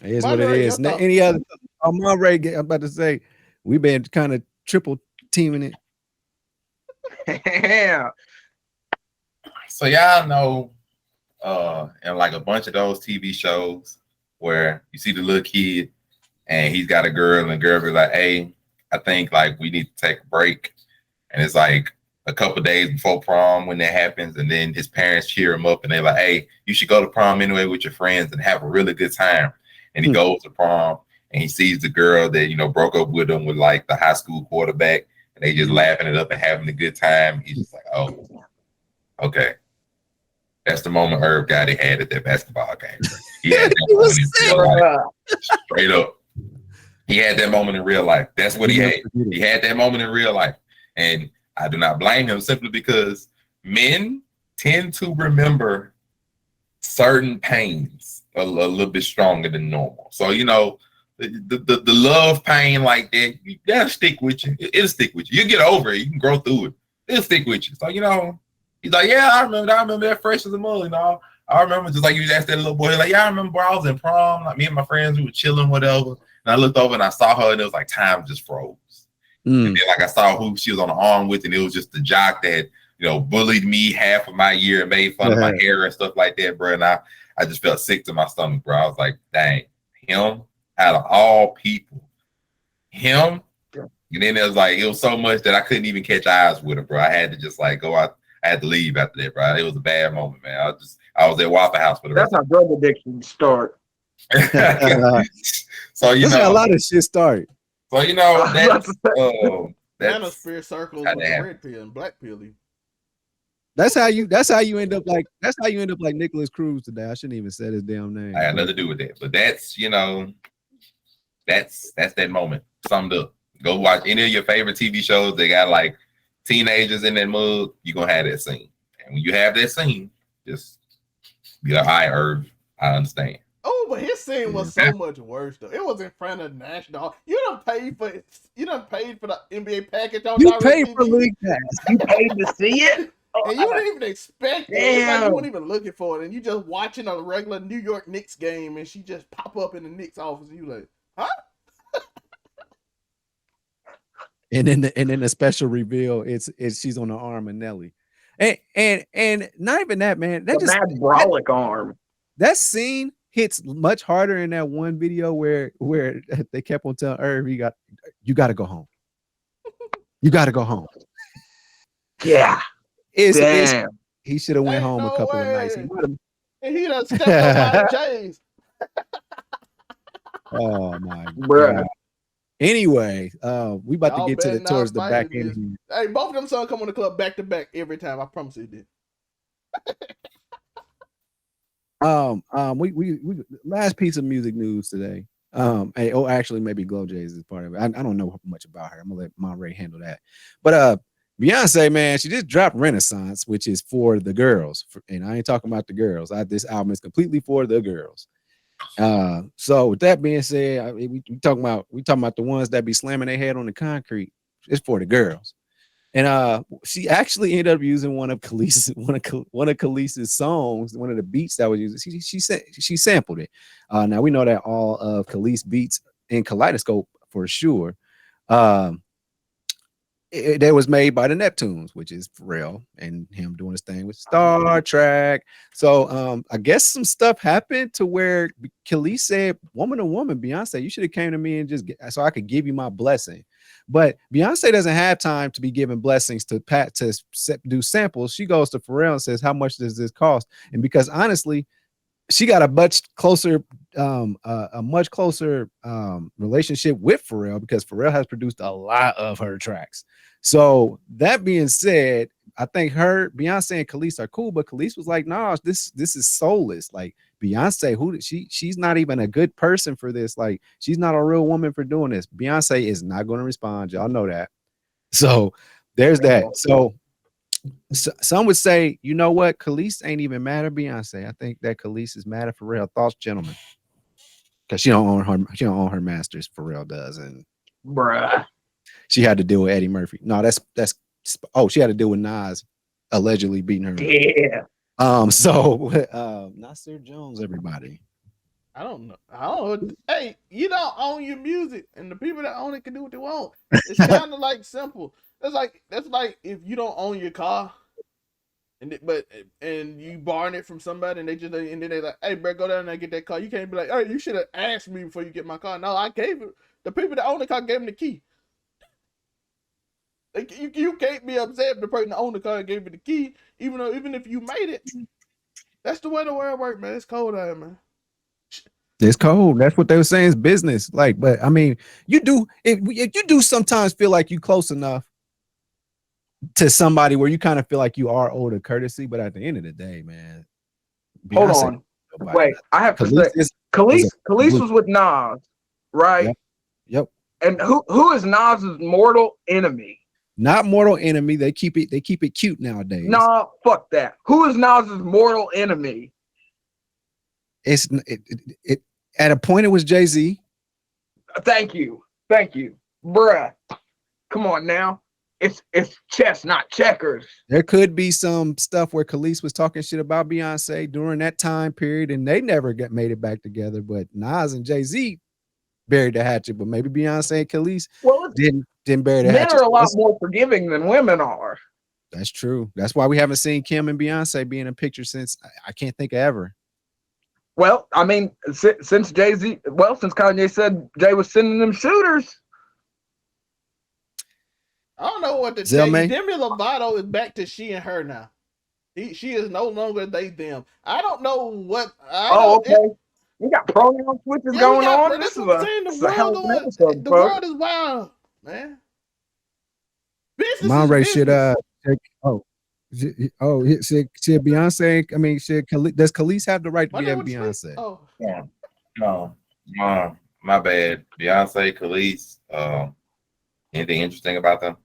S1: It is what it is. Any other? I'm about to say we've been kind of triple teaming it.
S4: Yeah.
S3: So y'all know, and like a bunch of those TV shows where you see the little kid and he's got a girl and the girl be like, "Hey, I think like we need to take a break," and it's like a couple of days before prom when that happens, and then his parents cheer him up and they're like, "Hey, you should go to prom anyway with your friends and have a really good time." And he goes to prom and he sees the girl that, broke up with him with like the high school quarterback, and they just laughing it up and having a good time. He's just like, oh, okay. That's the moment Irv Gotti had at that basketball game. He had that moment in real life. Straight up. He had that moment in real life. That's what he had. He had that moment in real life. And I do not blame him, simply because men tend to remember certain pains a little bit stronger than normal. So, the love pain like that, that'll stick with you. It'll stick with you. You get over it. You can grow through it. It'll stick with you. So, he's like, yeah, I remember that fresh as a mug, I remember, just like you asked that little boy, like, yeah, I remember I was in prom, like me and my friends, we were chilling, whatever. And I looked over and I saw her and it was like time just froze. And then like I saw who she was on the arm with, and it was just the jock that, bullied me half of my year and made fun of my hair and stuff like that, bro. And I just felt sick to my stomach, bro. I was like, dang, him out of all people, him. And then it was so much that I couldn't even catch eyes with him, bro. I had to just like go out. I had to leave after that, bro. It was a bad moment, man. I was at Waffle House for the rest.
S4: That's how drug addiction start.
S3: So
S1: that's how a lot of shit start.
S3: So
S2: manosphere circles with the red pill and black pill.
S1: That's how you end up like Nicholas Cruz today. I shouldn't even say his damn name.
S3: I had nothing to do with that. But that's that's that moment. Summed up. Go watch any of your favorite TV shows. They got like teenagers in that mug. You're gonna have that scene. And when you have that scene, just your eye Irv, I understand.
S2: Oh, but his scene was so much worse though. It was in front of national. You done paid for the NBA package on
S1: You paid
S2: DirecTV.
S1: for League Pass.
S4: You paid to see it?
S2: And you didn't even expect it. It's like you weren't even looking for it. And you just watching a regular New York Knicks game and she just pop up in the Knicks office and you like, huh?
S1: And then the special reveal, it's she's on the arm of Nelly. And not even that, man. That just
S4: mad brolic arm.
S1: That scene hits much harder in that one video where they kept on telling Irv, you got to go home. You got to go home.
S4: Yeah.
S1: Damn. He should have went home
S2: no
S1: a couple
S2: way.
S1: of nights.
S2: And he done stepped up by Jays.
S1: Oh my
S4: Bruh.
S1: God. Anyway, we about
S2: Y'all
S1: to get towards the back end.
S2: Hey, both of them songs come on the club back to back every time. I promise you did.
S1: We last piece of music news today. Actually, maybe Glow Jays is part of it. I don't know much about her. I'm gonna let Monray handle that. But Beyonce, man, she just dropped Renaissance, which is for the girls. And I ain't talking about the girls. This album is completely for the girls. So with that being said, we talking about the ones that be slamming their head on the concrete. It's for the girls. And she actually ended up using one of Kelise's songs, one of the beats that was used. She sampled it. Now we know that all of Kelise beats in Kaleidoscope for sure. That was made by the Neptunes, which is Pharrell and him doing his thing with Star Trek. So I guess some stuff happened to where Kelise said, woman to woman, Beyonce, you should have came to me and so I could give you my blessing. But Beyonce doesn't have time to be giving blessings to do samples. She goes to Pharrell and says, how much does this cost? And because honestly, she got a much closer relationship with Pharrell because Pharrell has produced a lot of her tracks. So that being said, I think Beyonce and Kelise are cool, but Kelise was like, nah, this is soulless. Like Beyonce, she's not even a good person for this. Like she's not a real woman for doing this. Beyonce is not going to respond. Y'all know that. So there's that. So some would say, you know what? Kelise ain't even mad at Beyonce. I think that Kelise is mad at Pharrell. Thoughts, gentlemen? Because she don't own her masters. Pharrell does, and
S4: bruh,
S1: she had to deal with Eddie Murphy. No, she had to deal with Nas allegedly beating her.
S4: Yeah.
S1: So Nasir Jones, everybody.
S2: I don't know. Hey, you don't own your music, and the people that own it can do what they want. It's kind of like simple. That's like if you don't own your car, and you borrowing it from somebody, and then they like, hey, bro, go down there and get that car. You can't be like, hey, you should have asked me before you get my car. No, I gave it. The people that own the car gave them the key. Like, you can't be upset if the person that owned the car gave you the key, even if you made it. That's the way the world works, man. It's cold out here, man.
S1: It's cold. That's what they were saying is business. Like, but I mean, you do sometimes feel like you close enough to somebody where you kind of feel like you are owed a courtesy, but at the end of the day, man.
S4: Hold on. Wait, I have to say, Kelise was with Nas, right?
S1: Yep.
S4: And who is Nas's mortal enemy?
S1: Not mortal enemy. They keep it cute nowadays.
S4: Nah, fuck that. Who is Nas's mortal enemy?
S1: It at a point it was Jay-Z.
S4: Thank you, bruh. Come on now. It's chess, not checkers.
S1: There could be some stuff where Kelise was talking shit about Beyonce during that time period, and they never made it back together. But Nas and Jay-Z buried the hatchet, but maybe Beyonce and Kelise didn't bury the hatchet.
S4: Men are a lot more forgiving than women are.
S1: That's true. That's why we haven't seen Kim and Beyonce be in a picture since I can't think of ever.
S4: Well, I mean, since Kanye said Jay was sending them shooters.
S2: I don't know what to tell you. Demi Lovato is back to she and her now. She is no longer they them. I don't know what.
S4: Okay. We got pronoun switches going on.
S2: This is the world is wild, man.
S1: Monray should should Beyonce? I mean, does Kelise have the right to be at Beyonce?
S2: Oh,
S3: yeah. No, my bad. Beyonce, Kelise. Anything interesting about them?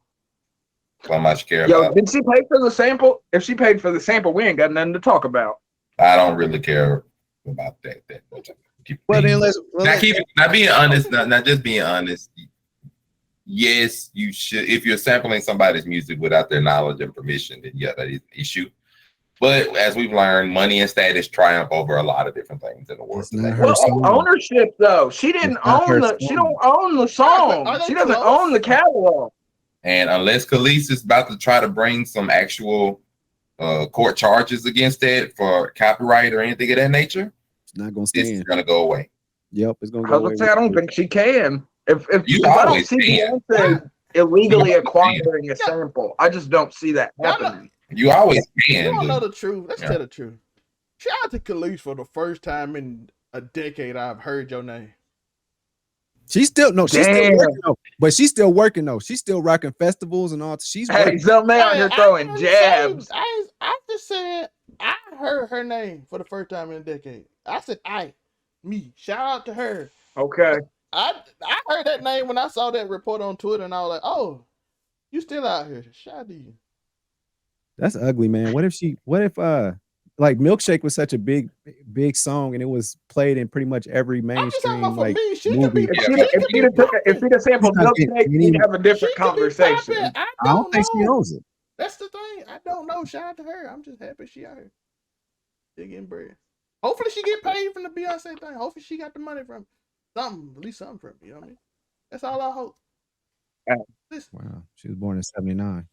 S3: So much care
S4: Yo,
S3: about.
S4: did she pay for the sample? If she paid for the sample, we ain't got nothing to talk about.
S3: I don't really care about that much.
S1: Well, then let's
S3: Not being honest, not just being honest. Yes, you should. If you're sampling somebody's music without their knowledge and permission, then yeah, that is an issue. But as we've learned, money and status triumph over a lot of different things in the world.
S4: Well, ownership though, she didn't own the. She don't own the song. She doesn't own the catalog.
S3: And unless Kelis is about to try to bring some actual court charges against it for copyright or anything of that nature,
S1: it's not going to stand.
S3: It's going to go away.
S1: Yep, it's going to go away.
S4: I don't think she can. If I don't see Beyonce illegally acquiring a sample, I just don't see that happening.
S3: You always can.
S2: You don't know the truth. Let's tell the truth. Shout out to Kelis for the first time in a decade I've heard your name.
S1: She's still working though. But she's still working though. She's still rocking festivals and all. She's
S4: Zelmay out here throwing jabs.
S2: I just said I heard her name for the first time in a decade. I said me. Shout out to her.
S4: Okay.
S2: I heard that name when I saw that report on Twitter, and I was like, "Oh, you still out here? Shout out to you."
S1: That's ugly, man. What if like Milkshake was such a big song and it was played in pretty much every mainstream like movie.
S4: If she'd have sampled Milkshake, we'd have a different conversation.
S1: I don't think she owns it.
S2: That's the thing. I don't know. Shout out to her. I'm just happy she out here. She getting bread. Hopefully she get paid from the Beyonce thing. Hopefully she got the money from something, at least something from it. You know what I mean? That's all I hope.
S1: Wow. She was born in 79.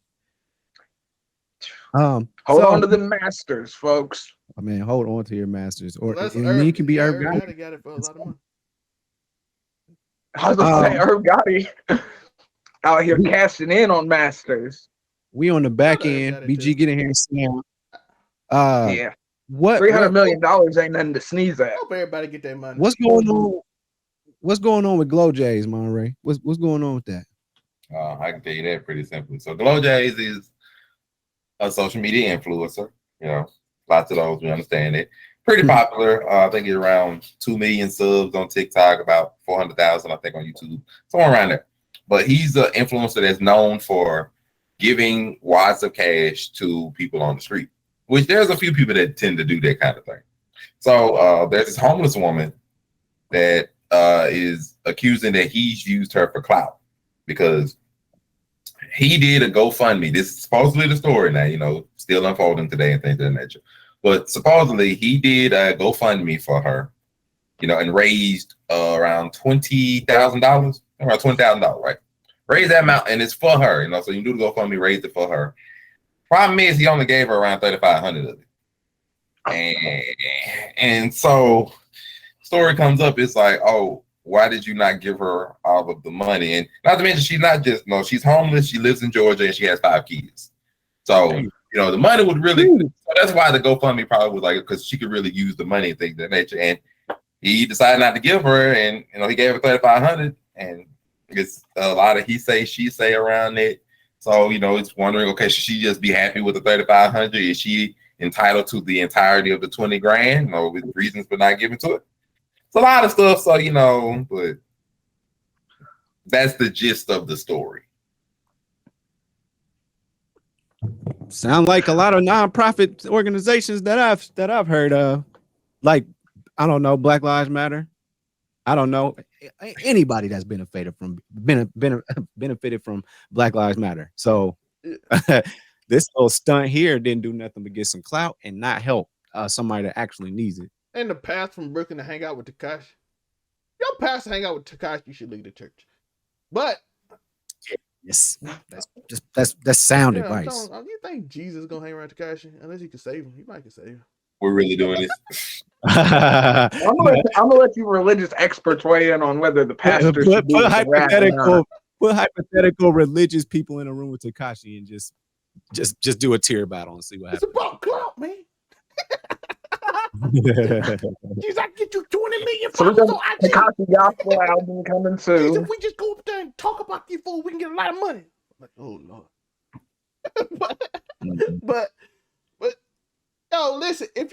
S4: Hold on to the masters, folks.
S1: I mean, hold on to your masters, or you can be Herb Gotti.
S2: Got it for a lot of money.
S4: I was gonna say Herb Gotti out here cashing in on masters.
S1: We on the back end. BG get in here and slam.
S4: Yeah.
S1: What
S4: $300 million ain't nothing to sneeze at.
S2: Hope everybody get their money.
S1: What's going on? What's going on with Glow Jays, Monray? What's going on with that?
S3: I can tell you that pretty simply. So Glow Jays is a social media influencer. You know, lots of those. We understand it. Pretty popular. I think it's around 2 million subs on TikTok, about 400,000, I think, on YouTube, somewhere around there. But he's an influencer that's known for giving wads of cash to people on the street, which there's a few people that tend to do that kind of thing. So there's this homeless woman that is accusing that he's used her for clout because he did a GoFundMe. This is supposedly the story now, you know, still unfolding today and things of that nature. But supposedly he did a GoFundMe for her, you know, and raised around $20,000, around $20,000, right? Raise that amount, and it's for her, you know. So you do the GoFundMe, raise it for her. Problem is, he only gave her around 3,500 of it, and so story comes up. It's like, oh, why did you not give her all of the money? And not to mention, she's not just she's homeless. She lives in Georgia and she has 5 kids. So you know, the money would really. So that's why the GoFundMe probably was like, because she could really use the money and things of that nature. And he decided not to give her, and you know, he gave her 3,500, and it's a lot of he say she say around it. So you know, it's wondering, okay, should she just be happy with the 3,500? Is she entitled to the entirety of the 20 grand? Or with reasons for not giving to it? It's a lot of stuff. So you know, but that's the gist of the story.
S1: Sound like a lot of nonprofit organizations that I've heard of, like, I don't know, Black Lives Matter. I don't know anybody that's benefited from Black Lives Matter. So this little stunt here didn't do nothing but get some clout and not help somebody that actually needs it.
S2: And the path from Brooklyn to hang out with Tekashi. Your pastor hang out with Tekashi, you should leave the church. But
S1: yes, that's sound advice.
S2: You think Jesus is gonna hang around Tekashi unless he can save him? He might can save him.
S3: We're really doing this.
S4: I'm gonna let you religious experts weigh in on whether the pastor should
S1: put hypothetical religious people in a room with Tekashi and just do a tear battle and see what happens.
S2: It's about clout, man. Jeez, I get you 20 million followers on IG.
S4: Tekashi gospel album coming soon.
S2: Jeez, if we just go up there and talk about these fools, we can get a lot of money. I'm like, oh Lord. but yo, listen, if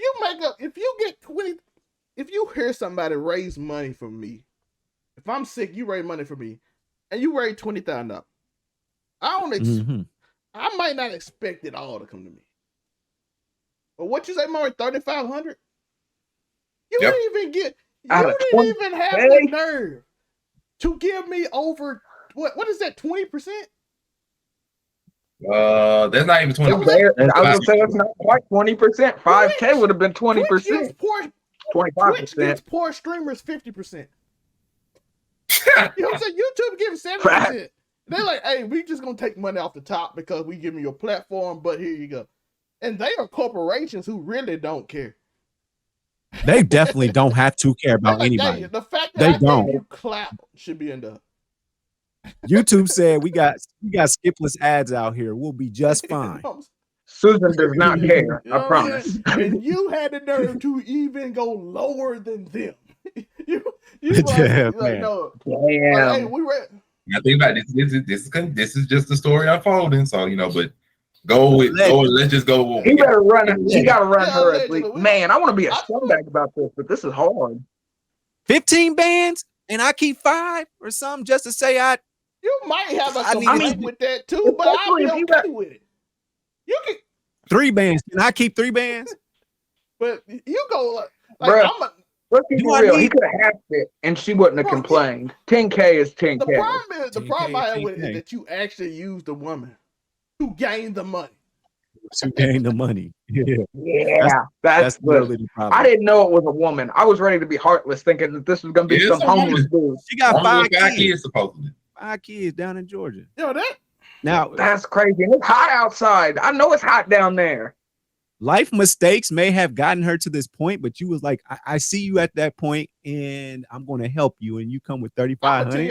S2: you hear somebody raise money for me, if I'm sick, you raise money for me, and you raise $20,000. I might not expect it all to come to me. But what you say, Maury, 3,500? You
S3: Yep.
S2: didn't even get.
S4: Out
S2: You
S4: of
S2: didn't
S4: 20,
S2: even have the nerve to give me over what is that, 20%?
S3: That's not even 20%.
S4: I was gonna say that's not quite 20%. 5K would have been 20%. 25%.
S2: Poor streamers 50%. You know what I'm saying? YouTube gives 70%. They're like, hey, we just gonna take money off the top because we give you a platform, but here you go. And they are corporations who really don't care.
S1: They definitely don't have to care about
S2: like,
S1: anybody.
S2: Hey, the fact that
S1: they
S2: I
S1: don't.
S2: gave you clap should be enough.
S1: YouTube said we got skipless ads out here. We'll be just fine.
S4: Susan does not care. I promise.
S2: And you had the nerve to even go lower than them. you
S1: Damn,
S2: like, no.
S4: Damn.
S2: Like, hey, we read.
S3: I think about this is just the story unfolding. So but let's just go. With
S4: he better run. He got to run her at
S2: allegedly.
S4: least. Man, I want to be a scumbag about this, but this is hard.
S1: 15 bands and I keep 5 or something just to say
S2: You might have a complaint with that too, but I'll be okay with it. You can
S1: 3 bands. Can I keep 3 bands?
S2: But you go
S4: Bruh, let's be real. He could have hacked it, and she wouldn't have complained. 10K is 10K.
S2: The problem I have with it is that you actually use the woman to gain the money.
S1: To gain the money.
S4: Yeah. That's
S1: really the problem.
S4: I didn't know it was a woman. I was ready to be heartless, thinking that this was going to be some homeless dude.
S1: She got 5
S3: kids, supposedly.
S1: 5 kids down in Georgia.
S2: Yo,
S4: that's crazy. And it's hot outside. I know it's hot down there.
S1: Life mistakes may have gotten her to this point, but you was like, I see you at that point, and I'm going to help you. And you come with 3,500.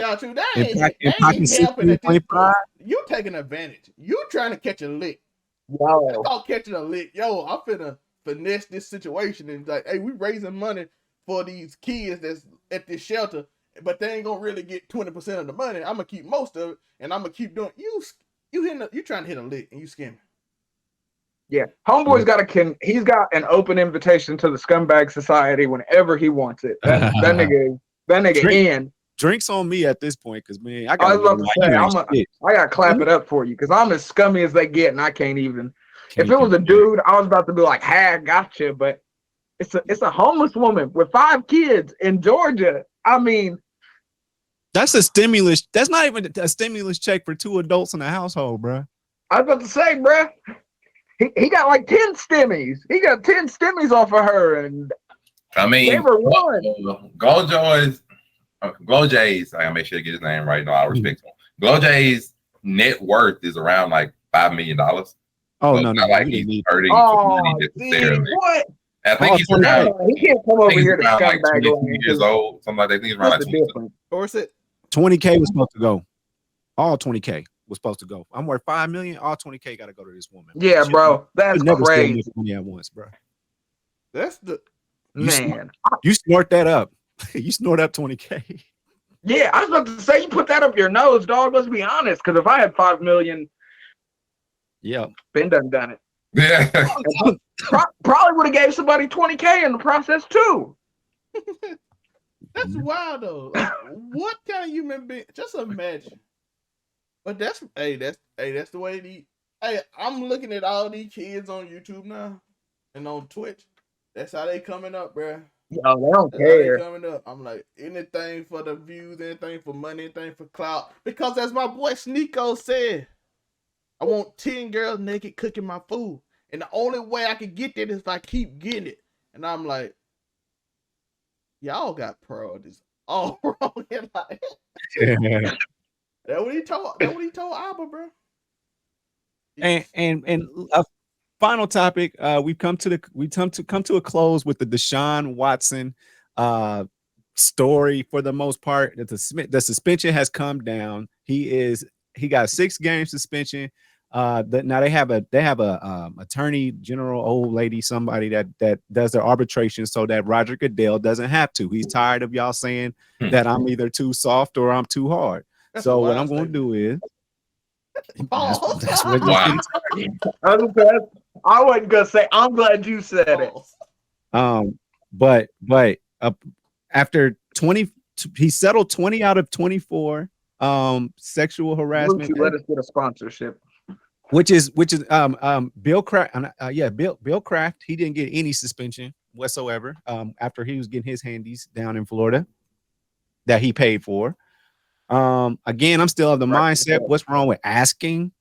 S2: You taking advantage. You trying to catch a lick.
S4: Yo.
S2: That's all catching a lick. Yo, I'm finna finesse this situation and like, hey, we raising money for these kids that's at this shelter, but they ain't gonna really get 20% of the money. I'm gonna keep most of it, and I'm gonna keep doing. You trying to hit a lick and you scamming.
S4: Yeah, homeboy's he's got an open invitation to the Scumbag Society whenever he wants it. That nigga in.
S1: Drinks on me at this point, because man, I
S4: was about to say, I gotta clap it up for you because I'm as scummy as they get, and I can't even. If it was a dude, I was about to be like, "Hey, I gotcha," but it's a homeless woman with 5 kids in Georgia. I mean,
S1: that's a stimulus. That's not even a stimulus check for 2 adults in a household, bro.
S4: I was about to say, bro. He got like 10 stimmies. He got 10 stimmies off of her, and
S3: I mean,
S4: they were one.
S3: Glow J's. I gotta make sure to get his name right. No, I respect him. Glow J's net worth is around like $5 million.
S1: Oh no,
S3: like he's hurting necessarily.
S4: What?
S3: I think he's around.
S4: He can't come over here to
S3: like 22 years old. Something like that. I think he's around like 22.
S2: Or is it
S1: 20K was supposed to go? All 20K was supposed to go. I'm worth $5 million. All 20K got to go to this woman.
S4: Yeah, bro, that's crazy.
S1: Money at once, bro.
S2: That's the
S4: man.
S1: You snort that up. You snort up 20K.
S4: Yeah, I was about to say you put that up your nose, dog. Let's be honest, because if I had 5 million, been done it.
S3: Yeah,
S4: probably would have gave somebody 20K in the process too.
S2: That's wild though. Like, what kind of human being? Just imagine. But that's the way I'm looking at all these kids on YouTube now and on Twitch. That's how they coming up, bro.
S4: Yo, they don't care.
S2: Coming up. I'm like, anything for the views, anything for money, anything for clout. Because as my boy Sneeko said, I want 10 girls naked cooking my food. And the only way I can get that is if I keep getting it. And I'm like, y'all got priorities all wrong in life. That's what he told Abba, bro.
S1: And a final topic. We've come to a close with the Deshaun Watson story for the most part. The suspension has come down. He got a 6-game suspension. Now they have a attorney general, old lady, somebody that does their arbitration so that Roger Goodell doesn't have to. He's tired of y'all saying that I'm either too soft or I'm too hard. So what I'm going to do is that's what
S3: wow.
S4: I wasn't gonna say. I'm glad you said it.
S1: But after 20, he settled 20 out of 24 sexual harassment.
S4: Let us get a sponsorship.
S1: which is Bill Kraft. Bill Kraft. He didn't get any suspension whatsoever. After he was getting his handies down in Florida that he paid for. Again, I'm still of the mindset. What's wrong with asking?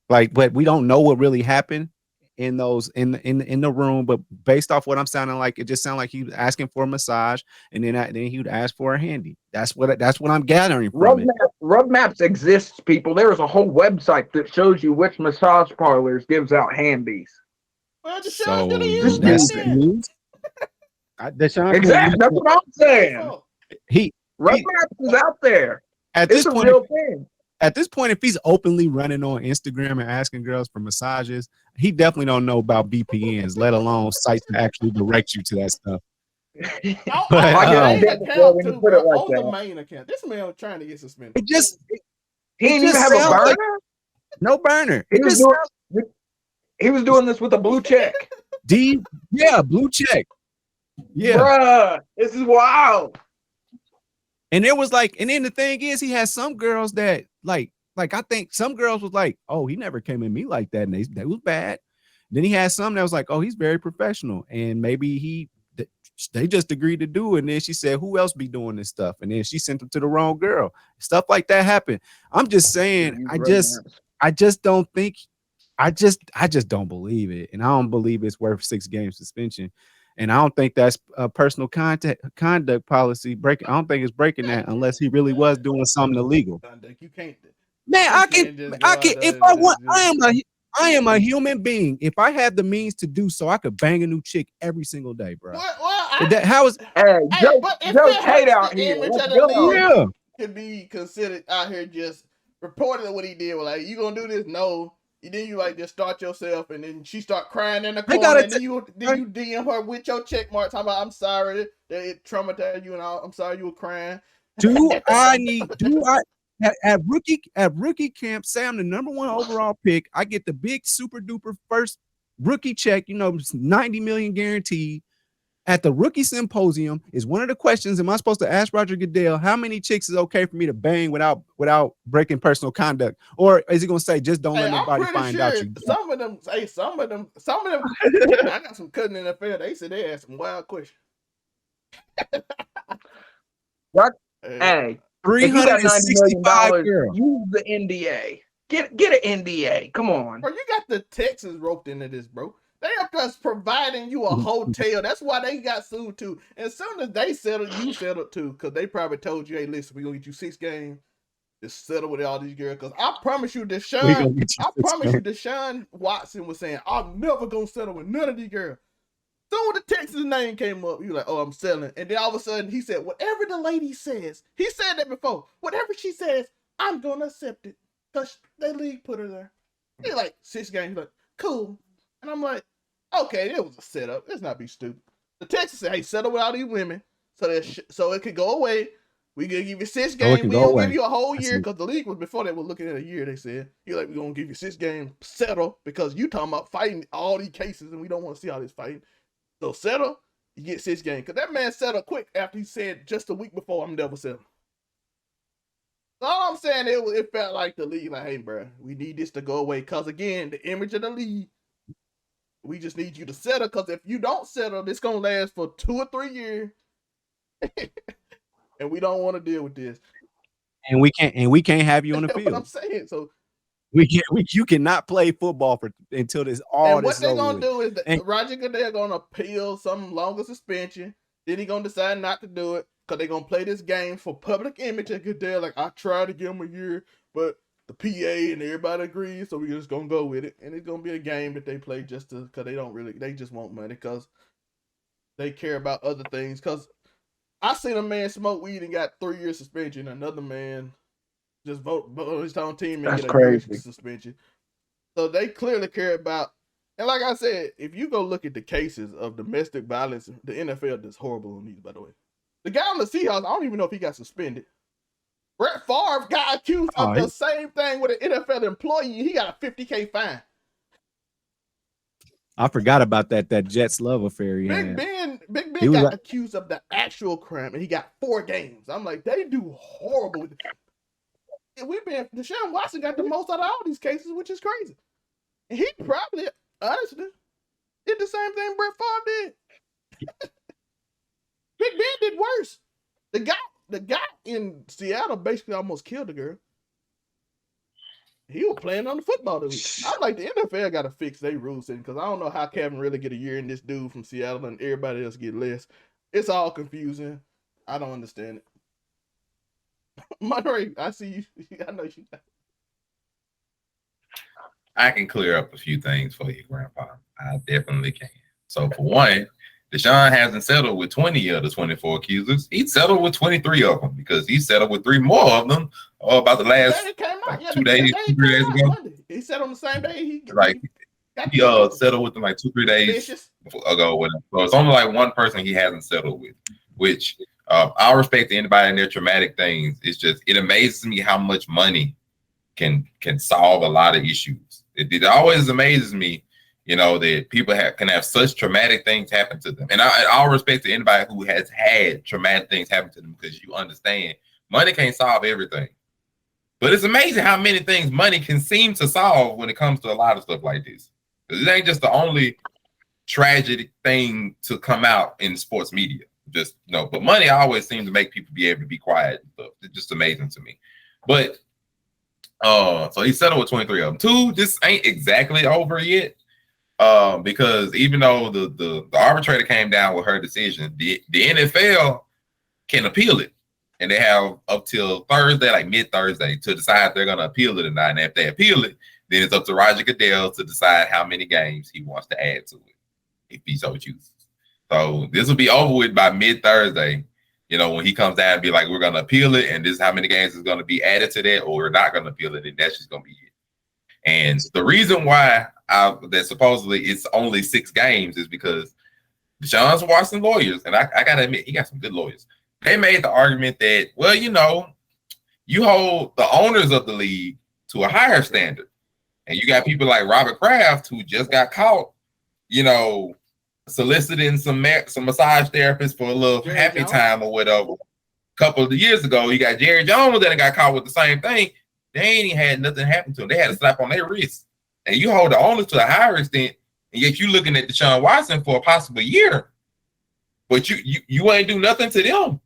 S1: Like, but we don't know what really happened in those in the room. But based off what I'm sounding like, it just sounded like he was asking for a massage, and then he would ask for a handy. That's what I'm gathering from it.
S4: Rub Maps exists, people. There is a whole website that shows you which massage parlors gives out handies.
S2: Well, Deshaun
S1: So
S2: should have used
S1: that's
S2: that then.
S1: news. Deshaun,
S4: Exactly. That's what I'm saying. Rub Maps is out there. It's a real thing.
S1: At this point, if he's openly running on Instagram and asking girls for massages, he definitely don't know about VPNs, let alone sites to actually direct you to that stuff.
S2: The main account. This man was trying to get suspended.
S4: He didn't even have a burner.
S1: Like, no burner.
S4: He was doing this with a blue check.
S1: Blue check. Yeah,
S4: bruh, this is wild.
S1: And it was like, and then the thing is, he has some girls that like I think some girls was like, oh, he never came at me like that, and they was bad. Then he had some that was like, oh, he's very professional, and maybe they just agreed to do it. And then she said, who else be doing this stuff? And then she sent them to the wrong girl. Stuff like that happened. I'm just saying, I just don't think, I just don't believe it, and I don't believe it's worth 6 game suspension. And I don't think that's a personal conduct policy breaking. I don't think it's breaking that unless he really was doing something illegal.
S2: You can't.
S1: Man, I can. If I want, I am a human being. If I have the means to do so, I could bang a new chick every single day, bro. How is?
S4: Joe's hate out here.
S2: Yeah, could be considered out here just reporting what he did. Like, you gonna do this? No. Then you like just start yourself, and then she start crying in the corner, and then you DM her with your check mark, talking about, I'm sorry that it traumatized you, and I'm sorry you were crying.
S1: At rookie camp, say I'm the #1 overall pick, I get the big super duper first rookie check, 90 million guaranteed. At the rookie symposium is one of the questions. Am I supposed to ask Roger Goodell how many chicks is okay for me to bang without breaking personal conduct? Or is he gonna say just don't let nobody find out you?
S2: Some of them, I got some cousin in the field. They said they asked some wild questions.
S4: Hey,
S1: $365 girls.
S4: Use the NDA. Get an NDA. Come on.
S2: Bro, you got the Texans roped into this, bro. They are just providing you a hotel. That's why they got sued too. And as soon as they settled, you settled too. Because they probably told you, hey, listen, we're going to get you 6 games. Just settle with all these girls. Because I promise you, Deshaun Watson was saying, I'm never going to settle with none of these girls. Soon the Texas name came up, you like, oh, I'm selling. And then all of a sudden, he said, whatever the lady says, he said that before. Whatever she says, I'm going to accept it. Because they league put her there. He like 6 games. He's like, cool. And I'm like, okay, it was a setup. Let's not be stupid. The Texans said, hey, settle with all these women so it could go away. We gonna give you 6 games. We gonna give you a whole year, because the league was before they were looking at a year. They said, you're like, we're gonna give you 6 games, settle, because you talking about fighting all these cases and we don't want to see all this fighting. So settle, you get 6 games. Because that man settled quick after he said just a week before, I'm never settling. So all I'm saying, it felt like the league, like, hey, bro, we need this to go away. Because again, the image of the league, we just need you to settle, because if you don't settle, it's gonna last for 2 or 3 years, and we don't want to deal with this.
S1: And we can't have you on the field.
S2: What I'm saying, so
S1: you cannot play football until this all.
S2: And what they're gonna do is Roger Goodell gonna appeal some longer suspension. Then he gonna decide not to do it because they're gonna play this game for public image. And Goodell like, I tried to give him a year, but the PA and everybody agrees, so we're just gonna go with it, and it's gonna be a game that they play just because they just want money, because they care about other things. Because I seen a man smoke weed and got 3 years suspension. Another man just vote on his own team and get a year suspension. So they clearly care about. And like I said, if you go look at the cases of domestic violence, the NFL is horrible on these. By the way, the guy on the Seahawks, I don't even know if he got suspended. Brett Favre got accused of the same thing with an NFL employee. He got a $50,000 fine.
S1: I forgot about that Jets love affair.
S2: Big Ben got accused of the actual crime, and he got 4 games. I'm like, they do horrible. Deshaun Watson got the most out of all these cases, which is crazy. He probably, honestly, did the same thing Brett Favre did. Big Ben did worse. The guy in Seattle basically almost killed the girl. He was playing on the football this week. I'm like, the NFL got to fix their rules because I don't know how Kevin really get a year and this dude from Seattle and everybody else get less. It's all confusing. I don't understand it. Monterey, I see you. I know you.
S3: I can clear up a few things for you, Grandpa. I definitely can. So for one, Deshaun hasn't settled with 20 of the 24 accusers. He settled with 23 of them because he settled with 3 more of them about the last 2 days, 3 days ago.
S2: Monday. He said on the same day
S3: he settled with them like 2-3 days ago. So it's only like one person he hasn't settled with, which I'll respect to anybody in their traumatic things. It's just, it amazes me how much money can solve a lot of issues. It always amazes me, you know, that people can have such traumatic things happen to them. And I'll respect to anybody who has had traumatic things happen to them because you understand money can't solve everything. But it's amazing how many things money can seem to solve when it comes to a lot of stuff like this. Because it ain't just the only tragic thing to come out in sports media. Just, you know, but money always seems to make people be able to be quiet and stuff. It's just amazing to me. But so he settled with 23 of them. 2, this ain't exactly over yet. Because even though the arbitrator came down with her decision, the NFL can appeal it. And they have up till Thursday, like mid-Thursday, to decide if they're going to appeal it or not. And if they appeal it, then it's up to Roger Goodell to decide how many games he wants to add to it, if he so chooses. So this will be over with by mid-Thursday, you know, when he comes down and be like, we're going to appeal it, and this is how many games is going to be added to that, or we're not going to appeal it, and that's just going to be it. And the reason why that supposedly it's only 6 games is because Deshaun Watson lawyers, and I got to admit, he got some good lawyers. They made the argument that, well, you know, you hold the owners of the league to a higher standard. And you got people like Robert Kraft who just got caught, you know, soliciting some massage therapists for a little
S2: Jerry
S3: happy
S2: Jones.
S3: time or whatever. A couple of years ago, you got Jerry Jones that got caught with the same thing. They ain't even had nothing happen to them. They had a slap on their wrist. And you hold the owners to a higher extent, and yet you looking at Deshaun Watson for a possible year, but you ain't do nothing to them.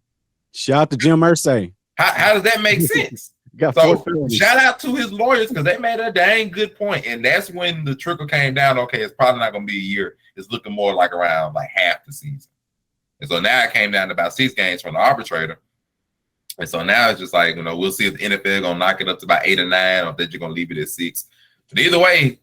S1: Shout out to Jim Irsay.
S3: How does that make sense? So shout out to his lawyers because they made a dang good point. And that's when the trickle came down. Okay, it's probably not going to be a year. It's looking more like around like half the season. And so now it came down to about 6 games from the arbitrator. And so now it's just like, you know, we'll see if the NFL going to knock it up to about 8 or 9 or if they're just going to leave it at 6. But either way,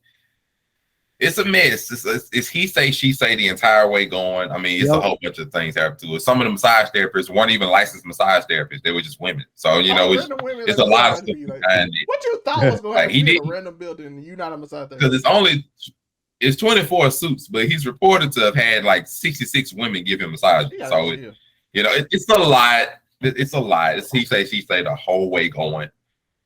S3: it's a mess. It's he say, she say the entire way going. I mean, it's a whole bunch of things happen to it. Some of the massage therapists weren't even licensed massage therapists. They were just women. So, you know, it's a lot of stuff behind it.
S2: What you thought was going to happen in a random building and you're not a massage therapist?
S3: Because it's 24 suits, but he's reported to have had like 66 women give him massages. So, you know, it's a lot. It's a lot. It's he say, she say the whole way going.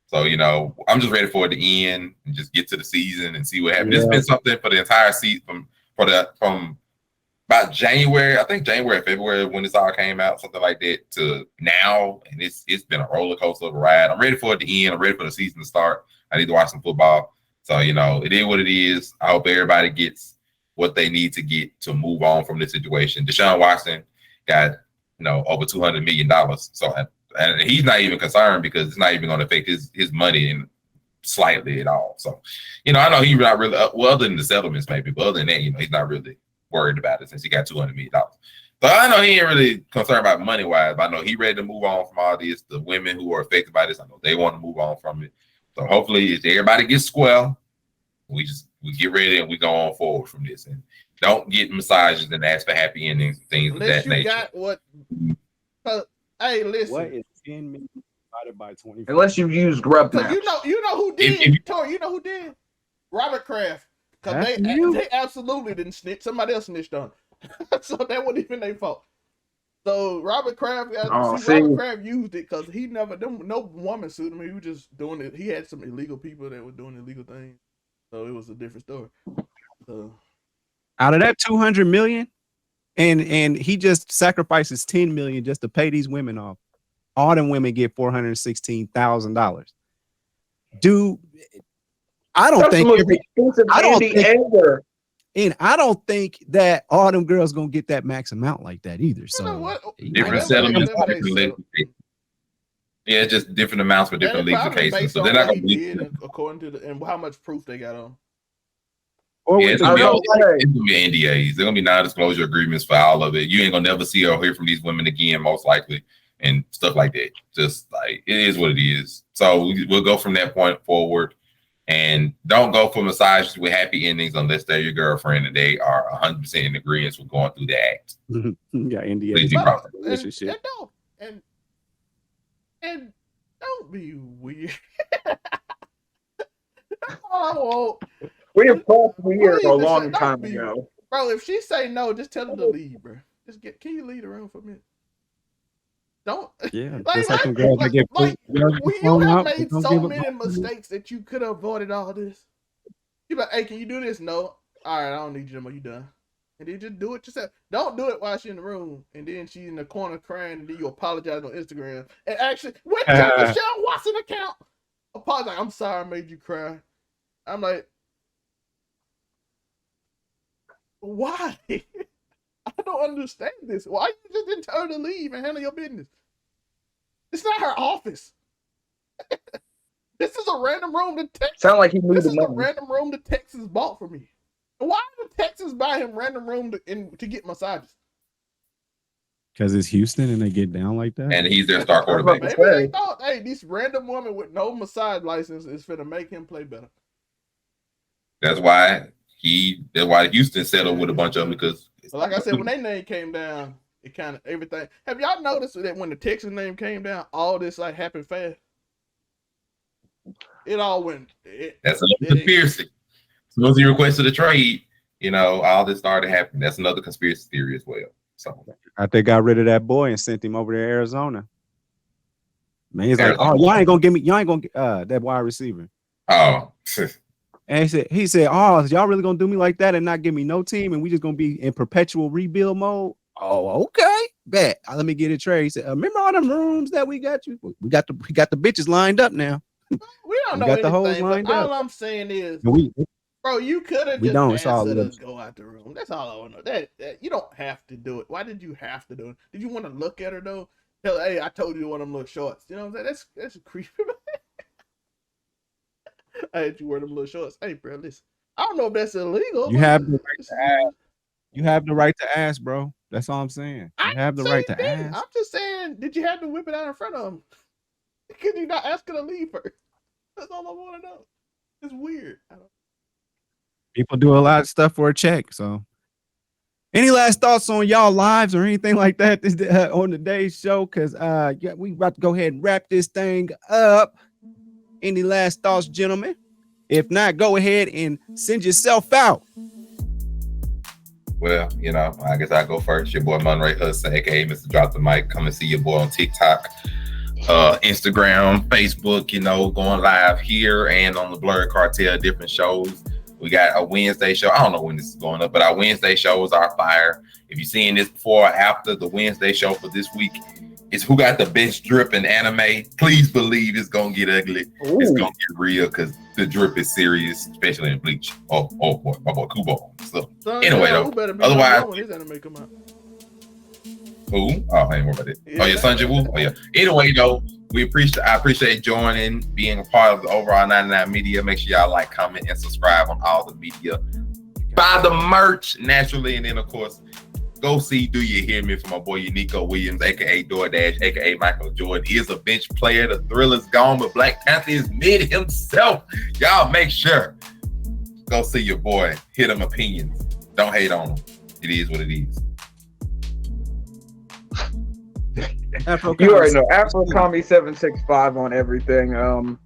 S3: So, you know, I'm just ready for it to end and just get to the season and see what happens. It's been something for the entire season from about January, I think January, February, when this all came out, something like that, to now. And it's been a roller coaster of a ride. I'm ready for it to end. I'm ready for the season to start. I need to watch some football. So, you know, it is what it is. I hope everybody gets what they need to get to move on from this situation. Deshaun Watson got, you know, over $200 million. So, and he's not even concerned because it's not even going to affect his money in slightly at all. So, you know, I know he's not really, well, other than the settlements maybe, but other than that, you know, he's not really worried about it since he got $200 million. So I know he ain't really concerned about money-wise, but I know he's ready to move on from all this. The women who are affected by this, I know they want to move on from it. So hopefully if everybody gets square, we get ready and we go on forward from this. And don't get massages and ask for happy endings and things of that nature.
S2: Got what? Hey, listen.
S1: What is 10 million divided by 20?
S4: Unless you use grub maps.
S2: You know who did? Tori, you know who did? Robert Kraft. Because they absolutely didn't snitch. Somebody else snitched on it. So that wasn't even their fault. So Robert Kraft, Robert Kraft used it because he never, no woman sued him. He was just doing it. He had some illegal people that were doing illegal things. So it was a different story. So
S1: out of that 200 million, and he just sacrifices 10 million just to pay these women off. All them women get $416,000. Dude, I don't
S4: That's the
S1: think
S4: most expensive
S1: I don't
S4: candy
S1: think-
S4: ever.
S1: and I don't think that all them girls gonna get that max amount like that either.
S2: You know
S1: So
S2: what?
S3: Different
S2: Whatever-
S3: settlements,
S2: whatever they
S3: different
S2: settle.
S3: leagues. Yeah, just different amounts for
S2: And
S3: different
S2: it
S3: leagues and
S2: probably
S3: cases.
S2: based
S3: So
S2: on
S3: they're not
S2: what
S3: gonna
S2: he
S3: be.
S2: did and according to and how much proof they got on.
S1: or
S3: Yeah,
S1: with
S3: it's
S1: the
S3: gonna, be
S4: I
S3: all,
S4: will say-
S3: it's gonna be NDAs. They're gonna be non-disclosure agreements for all of it. You ain't gonna never see or hear from these women again, most likely, and stuff like that. Just like it is what it is. So we'll go from that point forward, and don't go for massages with happy endings unless they're your girlfriend and they are 100% in agreement with going through the act.
S1: yeah, NDA.
S3: Please be
S2: But,
S3: proper.
S1: Relationship.
S2: And don't be weird. Oh,
S4: We have talked weird
S2: Please,
S4: a
S2: just
S4: long
S2: don't
S4: time
S2: be-
S4: ago.
S2: bro, if she say no, just tell her to leave, bro. Can you leave the room for a minute? Don't.
S1: Yeah,
S2: Like,
S1: just like
S2: I-
S1: them girls that
S2: like-
S1: get
S2: like,
S1: girls get
S2: Well, you
S1: thrown
S2: have
S1: out,
S2: made
S1: don't
S2: so
S1: give a
S2: many
S1: fuck.
S2: mistakes that you could have avoided all this. You like, hey, can you do this? No. All right, I don't need you no more. You done. And then just do it yourself. Don't do it while she's in the room, and then she's in the corner crying, and then you apologize on Instagram. And actually, with your Deshaun Watson account, apologize. I'm sorry I made you cry. I'm like, why? I don't understand this. Why you just didn't tell her to leave and handle your business? It's not her office. This is a random room that Texas.
S4: Sound like he
S2: This
S4: needed
S2: is a
S4: money.
S2: random room that Texas bought for me. And why did Texas buy him random room to get massages?
S1: Because it's Houston and they get down like that.
S3: And he's their star quarterback.
S2: Maybe
S4: Say.
S2: they thought, hey, this random woman with no massage license is finna make him play better.
S3: That's why Houston settled with a bunch of them because
S2: But like I said, when their name came down, it kind of everything. Have y'all noticed that when the Texas name came down, all this like happened fast? It all went.
S3: that's another conspiracy. As soon as he requested a trade, all this started happening. That's another conspiracy theory as well. So
S1: After they got rid of that boy and sent him over to Arizona. Man, he's like,
S3: Arizona.
S1: oh, y'all ain't gonna get that wide receiver.
S3: oh
S1: And he said, oh, y'all really gonna do me like that and not give me no team, and we just gonna be in perpetual rebuild mode? Oh, okay, bet. Let me get a trade. He said, remember all them rooms that we got you? We got the bitches lined up now.
S2: We don't
S1: We
S2: know
S1: got the hoes
S2: anything. But
S1: lined
S2: all
S1: up.
S2: I'm saying is,
S1: We
S2: bro, you could have
S1: We
S2: just
S1: don't. It's all
S2: asked her to
S1: lips.
S2: go out the room. That's all I want to know. That you don't have to do it. Why did you have to do it? Did you want to look at her though? Tell her, hey, I told you to wear them little shorts. You know what I'm saying? That's creepy. I had you wear them little shorts. Hey, bro, listen. I don't know if that's illegal.
S1: You
S2: but
S1: have the right
S2: it's-
S1: to ask. You have the right to ask, bro. That's all I'm saying. You have the right to ask.
S2: I'm just saying, did you have to whip it out in front of him? Could you not ask her to leave first? That's all I want to know. It's weird.
S1: People do a lot of stuff for a check. So, any last thoughts on y'all lives or anything like that on today's show? Because we about to go ahead and wrap this thing up. Any last thoughts, gentlemen? If not, go ahead and send yourself out.
S3: well, I guess I'll go first. Your boy Monray Hudson, aka Mr. Drop the Mic. Come and see your boy on TikTok, Instagram, Facebook, going live here and on the Blurred Cartel, different shows. We got a Wednesday show. I don't know when this is going up, but our Wednesday shows are fire. If you're seeing this before or after, the Wednesday show for this week is who got the best drip in anime. Please believe it's going to get ugly.
S4: Ooh.
S3: It's going to get real because the drip is serious, especially in Bleach. Oh boy, my boy Kubo. So, anyway, though, otherwise-
S2: when his anime come out.
S3: who? Oh, I ain't worried about it. Oh, yeah, Sanjay Woo? Oh, yeah. Anyway, though, I appreciate joining, being a part of the Overall 99 Media. Make sure y'all like, comment, and subscribe on all the media. Buy the merch, naturally. And then, of course, go see Do You Hear Me from my boy Uniqo Williams, a.k.a. DoorDash, a.k.a. Michael Jordan. He is a bench player. The thrill is gone, but Black Panther is mid himself. Y'all make sure. Go see your boy. Hit him opinions. Don't hate on him. It is what it is.
S4: You already know AfroCommy765 on everything. I'm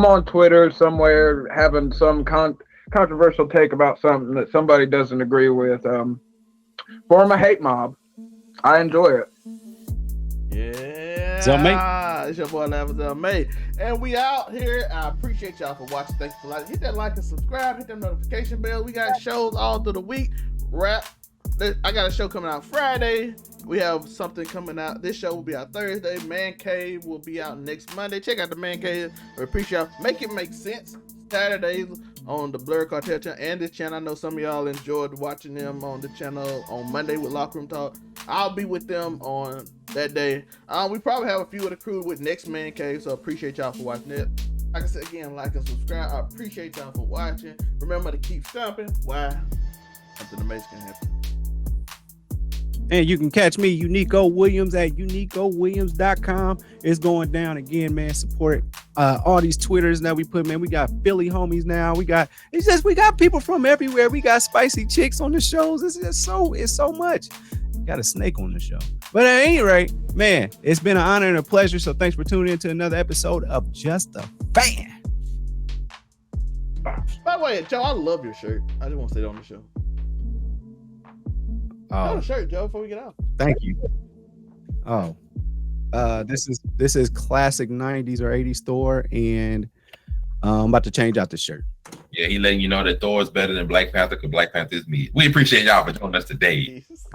S4: on Twitter somewhere having some controversial take about something that somebody doesn't agree with. Form a hate mob. I enjoy it.
S2: Yeah.
S1: Zelmay.
S2: It's your boy Zelmay. And we out here. I appreciate y'all for watching. Thanks for liking. Hit that like and subscribe. Hit that notification bell. We got shows all through the week. I got a show coming out Friday. We have something coming out. This show will be out Thursday. Man Cave will be out next Monday. Check out the Man Cave. We appreciate y'all. Make it make sense. Saturdays on the Blur Cartel channel and this channel. I know some of y'all enjoyed watching them on the channel on Monday with Locker Room Talk. I'll be with them on that day. We probably have a few of the crew with Next Man Cave, so appreciate y'all for watching it. Like I said again, like and subscribe. I appreciate y'all for watching. Remember to keep stomping. Why? Something amazing can happen.
S1: And you can catch me, Uniqo Williams, at uniqowilliams.com. It's going down again, man. Support all these Twitters that we put, man. We got Philly homies now. We got people from everywhere. We got spicy chicks on the shows. It's so much. Got a snake on the show. But at any rate, man, it's been an honor and a pleasure. So thanks for tuning in to another episode of Just a Fan.
S2: By the way, Joe, I love your shirt. I just want to say that on the show.
S1: Oh,
S2: shirt, Joe, before we get out.
S1: Thank you. Oh, this is classic 90s or 80s store, and I'm about to change out the shirt.
S3: Yeah, he letting you know that Thor is better than Black Panther because Black Panther is me. We appreciate y'all for joining us today.
S2: Peace.